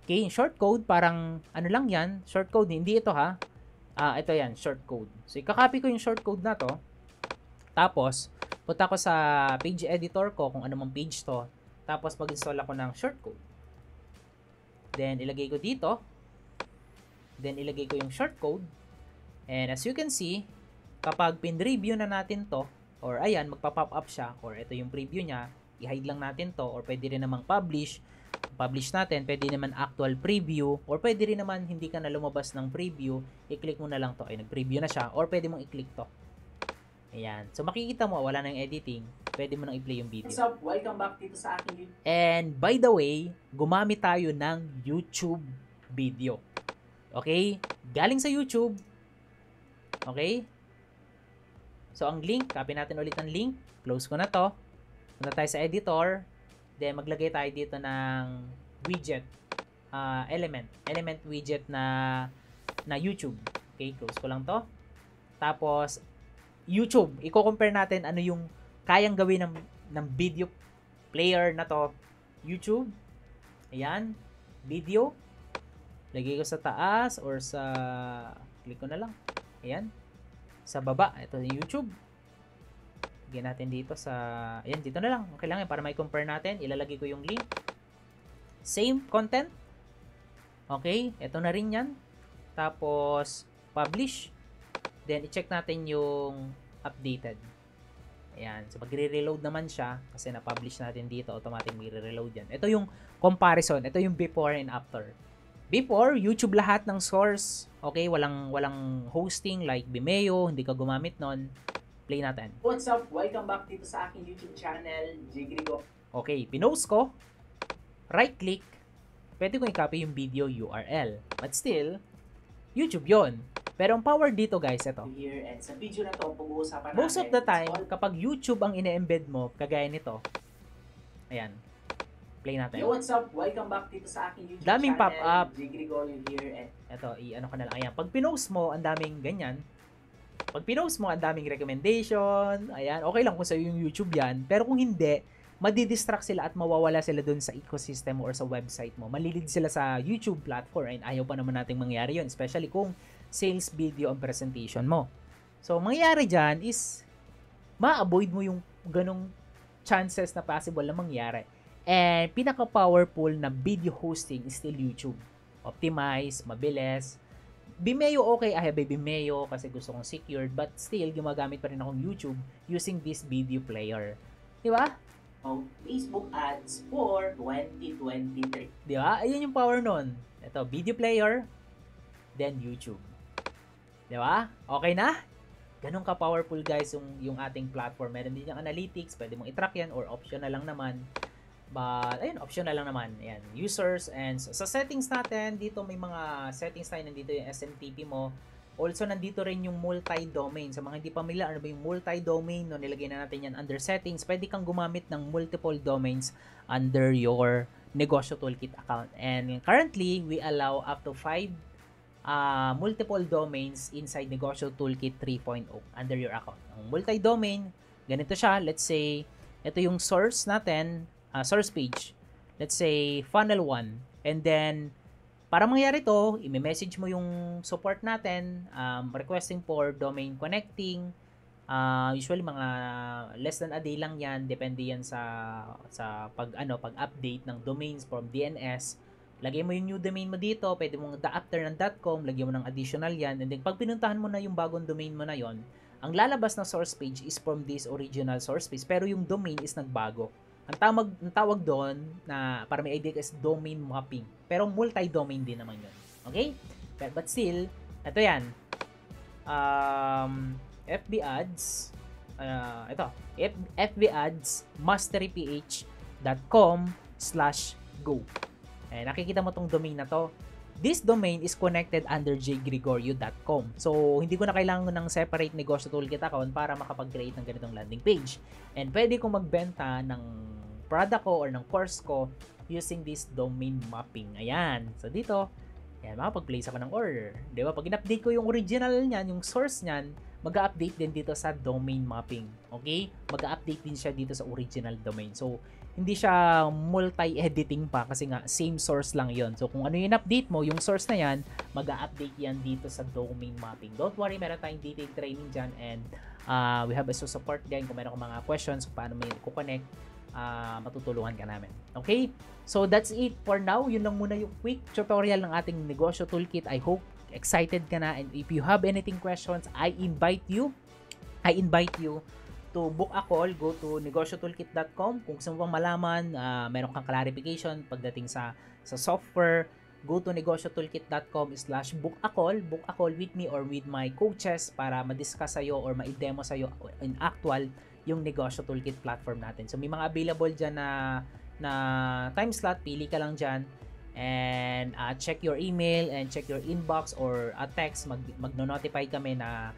Okay, short code, parang ano lang yan. Short code, hindi ito ha. Ito yan, short code. So, ikakopy ko yung short code na to. Tapos, punta ko sa page editor ko, kung ano mang page to. Tapos, mag-install ako ng short code. Then, ilagay ko dito. Then, ilagay ko yung short code. And as you can see, kapag pin-review na natin to, or ayan, magpa-pop up siya, or ito yung preview niya, i-hide lang natin to, or pwede rin namang publish natin, pwede naman actual preview, or pwede rin naman hindi ka na lumabas ng preview, i-click mo na lang to, ay nag-preview na siya, or pwede mong i-click to. Ayan. So, makikita mo, wala nang editing, pwede mo nang i-play yung video. What's up? Welcome back dito sa aking YouTube. And by the way, gumamit tayo ng YouTube video. Okay? Galing sa YouTube. Okay? So, ang link, copy natin ulit ang link, close ko na to. Punta tayo sa editor, then maglagay tayo dito ng widget, element widget na YouTube. Okay, close ko lang to. Tapos, YouTube, i-compare natin ano yung kayang gawin ng video player na to. YouTube, ayan, video, lagay ko sa taas or sa, click ko na lang, ayan, sa baba, ito yung YouTube. Lagyan natin dito sa, ayan, dito na lang. Okay lang yan, para may compare natin. Ilalagay ko yung link. Same content. Okay, ito na rin yan. Tapos, publish. Then, i-check natin yung updated. Ayan, so magre-reload naman siya kasi na-publish natin dito, automatic magre-reload yan. Ito yung comparison. Ito yung before and after. Before, YouTube lahat ng source. Okay, walang hosting like Vimeo, hindi ka gumamit nun. Play natin. What's up? Welcome back dito sa aking YouTube channel, Jigrigo. Okay, pinost ko. Right click. Pwede ko i-copy yung video URL. But still, YouTube yon. Pero ang power dito guys, ito. Here, and sa video na to, pag-uusapan natin. Most of the time, kapag YouTube ang ine-embed mo, kagaya nito. Ayan. Play natin. Yo, what's up? Welcome back dito sa aking YouTube Daming channel, pop-up. Jigrigo here. And Ito, i-ano ko na lang. Ayan. Pag pinost mo, ang daming ganyan. Pag pinost mo, ang daming recommendation. Ayan. Okay lang kung sa'yo yung YouTube yan. Pero kung hindi, madidistract sila at mawawala sila dun sa ecosystem mo or sa website mo. Malilid sila sa YouTube platform and ayaw pa naman nating mangyari yun. Especially kung sales video ang presentation mo. So, mangyayari dyan is ma-avoid mo yung ganong chances na possible na mangyari. And pinaka-powerful na video hosting is still YouTube. Optimize, mabilis. Vimeo okay, I have a Vimeo kasi gusto kong secured, but still gumagamit pa rin akong YouTube using this video player. Di ba? Facebook ads for 2023. Di ba? Ayun yung power nun. Ito, video player, then YouTube. Di ba? Okay na? Ganun ka-powerful guys yung ating platform. Meron din yung analytics, pwede mong i-track yan or optional lang naman. But, ayun, optional lang naman. Ayan, users and sa settings natin, dito may mga settings tayo. Nandito yung SMTP mo. Also, nandito rin yung multi-domain. Sa mga hindi pamilya, ano ba yung multi-domain? No, nilagay na natin yan under settings. Pwede kang gumamit ng multiple domains under your Negosyo Toolkit account. And currently, we allow up to 5 multiple domains inside Negosyo Toolkit 3.0 under your account. Ang multi-domain, ganito siya. Let's say, ito yung source natin, source page. Let's say, funnel 1. And then, para mangyari to, i-message mo yung support natin, requesting for domain connecting, Usually mga less than a day lang yan, depende yan sa pag-update ng domains from DNS. Lagay mo yung new domain mo dito, pwede mong after ng .com, lagyan mo ng additional yan, and then pag pinuntahan mo na yung bagong domain mo na yon, ang lalabas na source page is from this original source page, pero yung domain is nagbago. Ang tawag doon, na para may idea, is domain mapping, pero multi-domain din naman yun. Okay? But still, ito yan. FB ads, FB ads masteryph.com/go. Nakikita mo tong domain na to. This domain is connected under jgregorio.com. So, hindi ko na kailangan ng separate negosyo toolkit account para makapag-create ng ganitong landing page. And pwede kong magbenta ng product ko or ng course ko using this domain mapping. Ayan. So, dito, yan, makapag-place ako ng order. Di ba? Pag in-update ko yung original niyan, yung source niyan, mag-update din dito sa domain mapping. Okay? Mag-update din siya dito sa original domain. So, hindi siya multi-editing pa kasi nga same source lang yon. So, kung ano yung update mo, yung source na yan, mag-update yan dito sa domain mapping. Don't worry, meron tayong detailed training dyan, and we have a support din. Kung meron kang mga questions kung paano may i-connect, matutulungan ka namin. Okay? So, that's it for now. Yun lang muna yung quick tutorial ng ating negosyo toolkit. I hope excited ka na, and if you have anything questions, I invite you to book a call. Go to negosyotoolkit.com. Kung gusto mo pang malaman, meron kang clarification pagdating sa software, go to negosyotoolkit.com/book a call with me or with my coaches para ma-discuss sa'yo or ma-demo sa'yo in actual yung Negosyo Toolkit platform natin. So, may mga available dyan na time slot. Pili ka lang dyan. And check your email and check your inbox or a text, magno-notify kami na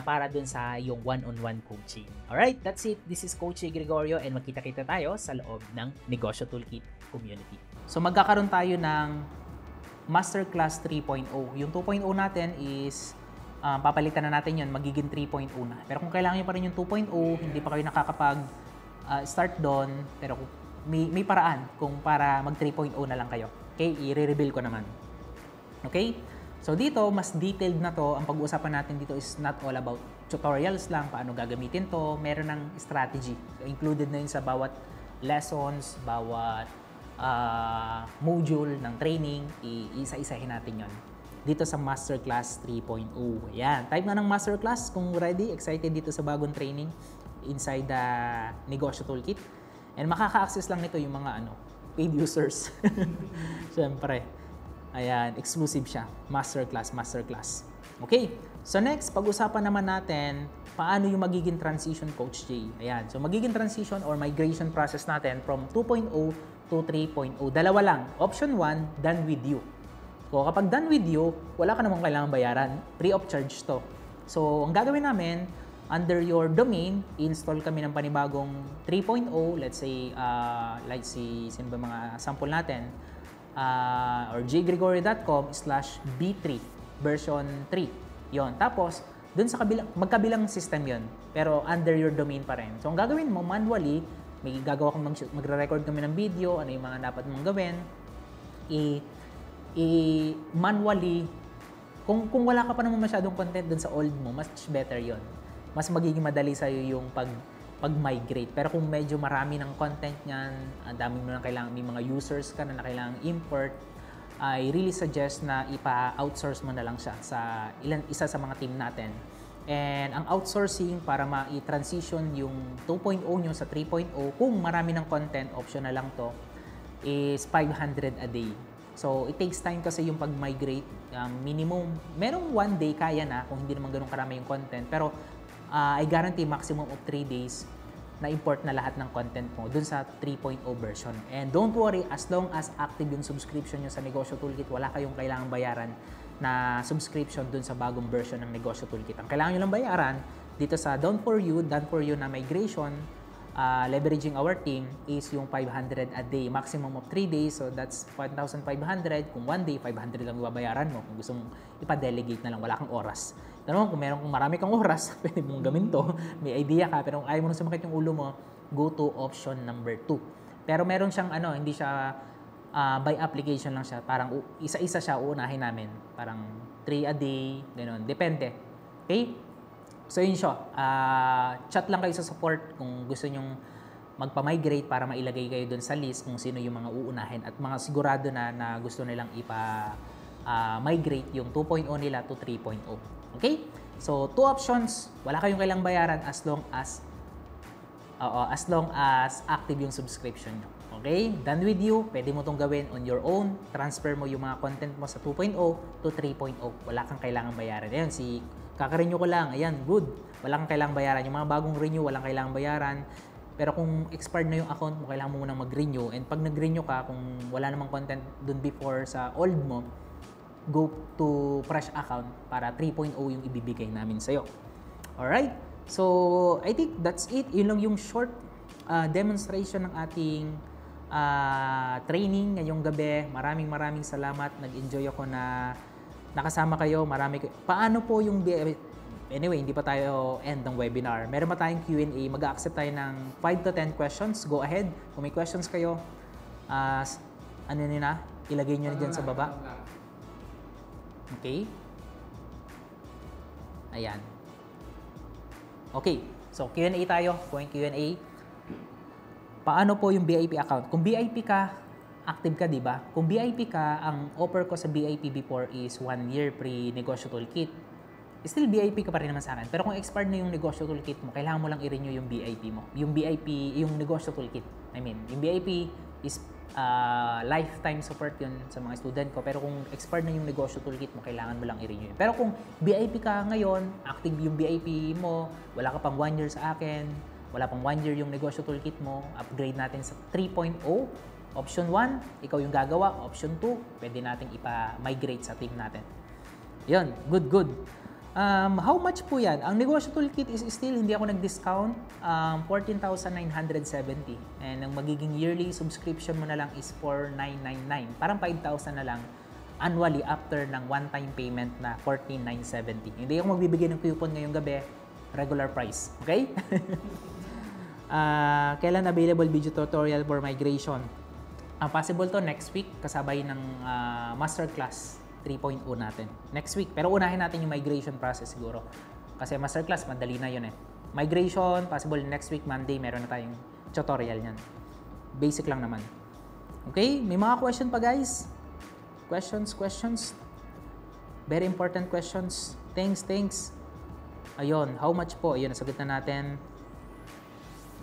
para dun sa yung one-on-one coaching. Alright, that's it. This is Coach Gregorio, and magkita-kita tayo sa loob ng Negosyo Toolkit community. So magkakaroon tayo ng Masterclass 3.0. Yung 2.0 natin is papalitan na natin yun, magiging 3.0 na. Pero kung kailangan nyo pa rin yung 2.0, hindi pa kayo nakakapag start doon, pero may paraan kung para mag 3.0 na lang kayo. Okay, i-reveal ko naman. Okay? So dito, mas detailed na to. Ang pag-uusapan natin dito is not all about tutorials lang, paano gagamitin to. Meron ng strategy. So, included na yun sa bawat lessons, bawat module ng training. Isa-isahin natin yon dito sa Masterclass 3.0. Ayan. Type na ng Masterclass kung ready, excited dito sa bagong training inside the Negosyo Toolkit. And makaka-access lang nito yung mga paid users. Siyempre. Ayan, exclusive siya. Masterclass. Okay. So next, pag-usapan naman natin paano yung magiging transition, Coach Jay. Ayan. So magiging transition or migration process natin from 2.0 to 3.0. Dalawa lang. Option 1, done with you. So kapag done with you, wala ka namang kailangan bayaran. Free of charge to. So ang gagawin namin, under your domain, install kami ng panibagong 3.0. Let's say, sino ba mga sample natin? Or jgregorio.com/b3 version 3. Yon. Tapos, dun sa magkabilang system yon, pero under your domain pa rin. So, ang gagawin mo, manually, magre-record kami ng video, ano yung mga dapat mong gawin, manually, kung wala ka pa naman masyadong content dun sa old mo, much better yon. Mas magiging madali sa'yo yung pag-migrate. Pero kung medyo marami ng content niyan, ang dami mo na kailangan, may mga users ka na kailangan import, I really suggest na ipa-outsource mo na lang siya sa isa sa mga team natin. And ang outsourcing para ma-transition yung 2.0 nyo sa 3.0, kung marami ng content, option na lang to, is 500 a day. So, it takes time kasi yung pag-migrate. Minimum, merong 1 day kaya na kung hindi naman ganun karami yung content. Pero, I guarantee maximum of 3 days na import na lahat ng content mo dun sa 3.0 version. And don't worry, as long as active yung subscription nyo sa Negosyo Toolkit, wala kayong kailangang bayaran na subscription dun sa bagong version ng Negosyo Toolkit. Ang kailangan nyo lang bayaran dito sa Done For You na migration, leveraging our team, is yung 500 a day, maximum of 3 days. So that's 5,500. Kung 1 day, 500 lang ibabayaran mo. Kung gusto mong ipa-delegate na lang, wala kang oras. Tanong, kung marami kang oras, pwede mong gawin to, may idea ka, pero kung ayaw mo nang sumakit yung ulo mo, go to option number 2. Pero meron siyang hindi siya by application lang siya, parang isa-isa siya uunahin namin, parang 3 a day, gano'n, depende. Okay? So yun siya. Chat lang kayo sa support kung gusto nyong magpa-migrate para mailagay kayo dun sa list kung sino yung mga uunahin at mga sigurado na gusto nilang migrate yung 2.0 nila to 3.0. Okay? So, 2 options. Wala kayong kailang bayaran as long as active yung subscription nyo. Okay? Done with you. Pwede mo itong gawin on your own. Transfer mo yung mga content mo sa 2.0 to 3.0. Wala kang kailangang bayaran. Ayan, kaka-renew ko lang. Ayan, good. Wala kang kailangang bayaran. Yung mga bagong renew, walang kailangang bayaran. Pero kung expired na yung account mo, kailangan mo munang mag-renew. And pag nag-renew ka, kung wala namang content dun before sa old mo, go to fresh account para 3.0 yung ibibigay namin sa'yo. Alright? So, I think that's it. Yun lang yung short demonstration ng ating training ngayong gabi. Maraming salamat. Nag-enjoy ako na nakasama kayo. Paano po yung anyway, hindi pa tayo end ng webinar. Meron pa tayong Q&A. Mag-accept tayo ng 5 to 10 questions. Go ahead. Kung may questions kayo, ilagay nyo na dyan sa baba. Okay? Ayan. Okay. So, Q&A tayo. Point Q&A. Paano po yung VIP account? Kung VIP ka, active ka, di ba? Kung VIP ka, ang offer ko sa VIP before is 1 year pre-negosyo toolkit. Still VIP ka pa rin naman sa akin. Pero kung expired na yung negosyo toolkit mo, kailangan mo lang i-renew yung VIP mo. Yung negosyo toolkit. Yung VIP is lifetime support yun sa mga student ko. Pero kung expired na yung negosyo toolkit mo, kailangan mo lang i-renew. Pero kung VIP ka ngayon, active yung VIP mo, wala ka pang 1 year sa akin, wala pang 1 year yung negosyo toolkit mo, upgrade natin sa 3.0. Option 1, ikaw yung gagawa. Option 2, pwede natin ipa-migrate sa team natin. Yun, good. How much po yan? Ang negosyo toolkit is still hindi ako nag-discount. 14,970. And ang magiging yearly subscription mo na lang is 4,999. Parang 5,000 na lang annually after ng one-time payment na 14,970. Hindi ako magbibigay ng coupon ngayong gabi. Regular price. Okay? Kailan available video tutorial for migration? Possible to next week kasabay ng masterclass 3.0 natin. Next week. Pero unahin natin yung migration process siguro. Kasi masterclass, madali na yun eh. Migration, possible next week, Monday, meron na tayong tutorial niyan. Basic lang naman. Okay? May mga question pa guys? Questions? Very important questions. Thanks. Ayun, how much po? Ayun, nasagot na natin.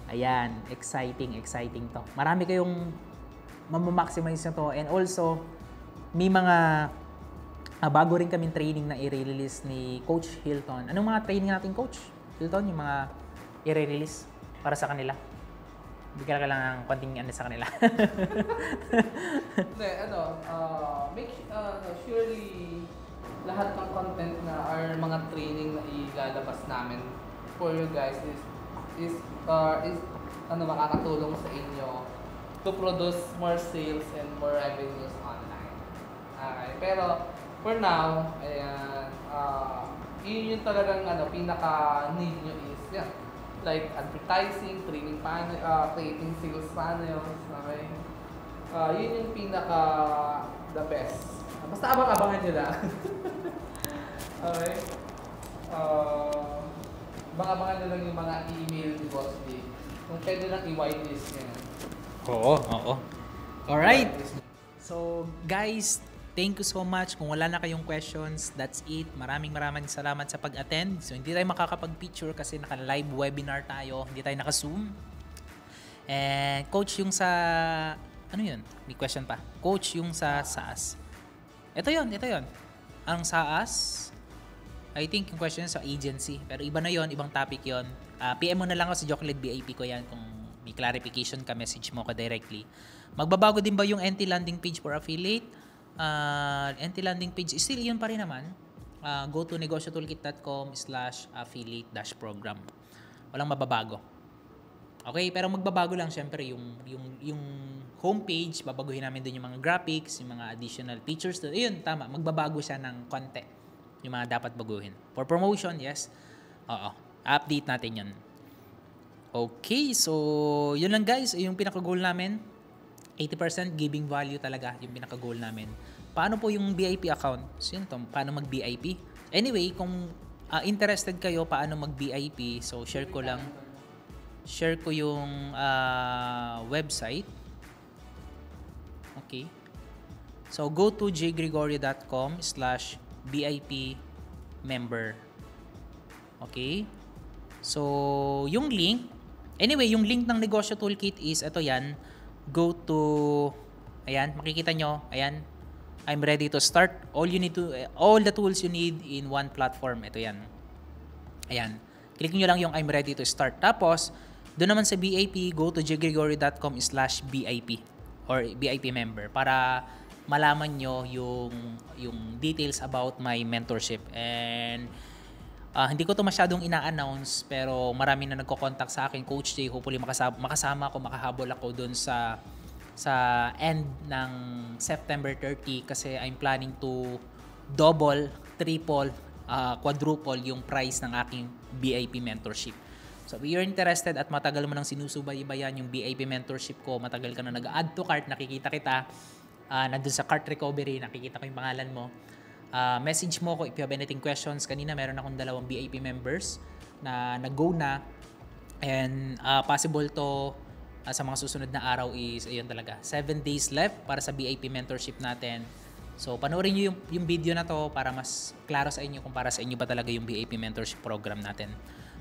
Ayan, exciting to. Marami kayong mamaximize na to. And also, may mga bago rin kaming training na i-release ni Coach Hilton. Anong mga training natin, Coach Hilton? Yung mga i-release para sa kanila? Hindi ka kailangan ng konting sa kanila. Hindi, surely lahat ng content na or mga training na ilalabas namin for you guys is makakatulong sa inyo to produce more sales and more revenues online. Okay, pero for now, ayan, yun yung talagang pinaka-need nyo is, like advertising, training panel, creating sales panels, okay? Yun yung the best. Basta abang-abangan nyo lang. Okay? Abang-abangan nyo lang yung mga email ni Boss D. Kung pwede lang i-whitelist nyo. Oo. Alright. So, guys, thank you so much. Kung wala na kayong questions, that's it. Maraming salamat sa pag-attend. So, hindi tayo makakapag-picture kasi naka-live webinar tayo. Hindi tayo naka-Zoom. And, Coach, yung sa... Ano yun? May question pa. Coach, yung sa SaaS. Ito yun. Ang SaaS, I think yung question sa agency. Pero iba na yon, ibang topic yon. PM mo na lang ako sa Jokelet VIP ko yan. Kung may clarification ka, message mo ko directly. Magbabago din ba yung NT landing page for affiliate? NT landing page, still yun pa rin naman. Go to negosyotoolkit.com/affiliate-program. Walang mababago. Okay, pero magbabago lang syempre yung homepage, babaguhin namin din yung mga graphics, yung mga additional features. Ayun, tama, magbabago siya ng konti. Yung mga dapat baguhin. For promotion, yes. Oo, update natin yun. Okay, so yun lang guys, yung pinaka-goal namin. 80% giving value talaga yung pinaka-goal namin. Paano po yung VIP account? So yun to, paano mag-VIP? Anyway, kung interested kayo paano mag-VIP, so share ko yung website. Okay. So go to jgregorio.com/VIP member. Okay? So yung link, anyway, yung link ng Negosyo Toolkit is ito yan. Go to, ayan, makikita nyo, ayan, I'm ready to start. All the tools you need in one platform. Ito yan. Ayan. Click nyo lang yung I'm ready to start. Tapos, doon naman sa VIP, go to jgregorio.com/VIP or VIP member para malaman nyo yung details about my mentorship. And hindi ko to masyadong ina-announce pero marami na nagko-contact sa akin, Coach Jay. Hopefully makasama ako, makahabol ako doon sa end ng September 30 kasi I'm planning to double, triple, quadruple yung price ng aking VIP mentorship. So if you're interested at matagal mo nang sinusubaybayan yung VIP mentorship ko, matagal ka na nag-add to cart, nakikita kita, nandun sa cart recovery, nakikita ko yung pangalan mo, message mo ko if you have anything questions. Kanina meron akong 2 VIP members na nag-go na and possible to sa mga susunod na araw is ayun talaga 7 days left para sa VIP mentorship natin. So panoorin nyo yung video na to para mas klaro sa inyo kung para sa inyo ba talaga yung VIP mentorship program natin.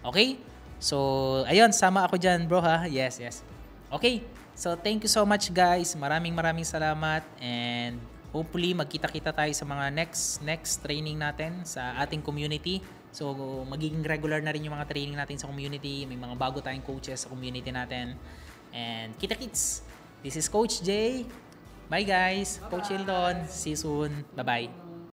Okay? So ayun, sama ako dyan bro ha. Yes. Okay. So thank you so much guys. Maraming salamat and hopefully magkita-kita tayo sa mga next training natin sa ating community. So magiging regular na rin yung mga training natin sa community. May mga bago tayong coaches sa community natin. And kita-kits. This is Coach Jay. Bye guys. Coach Hilton. See you soon. Bye-bye.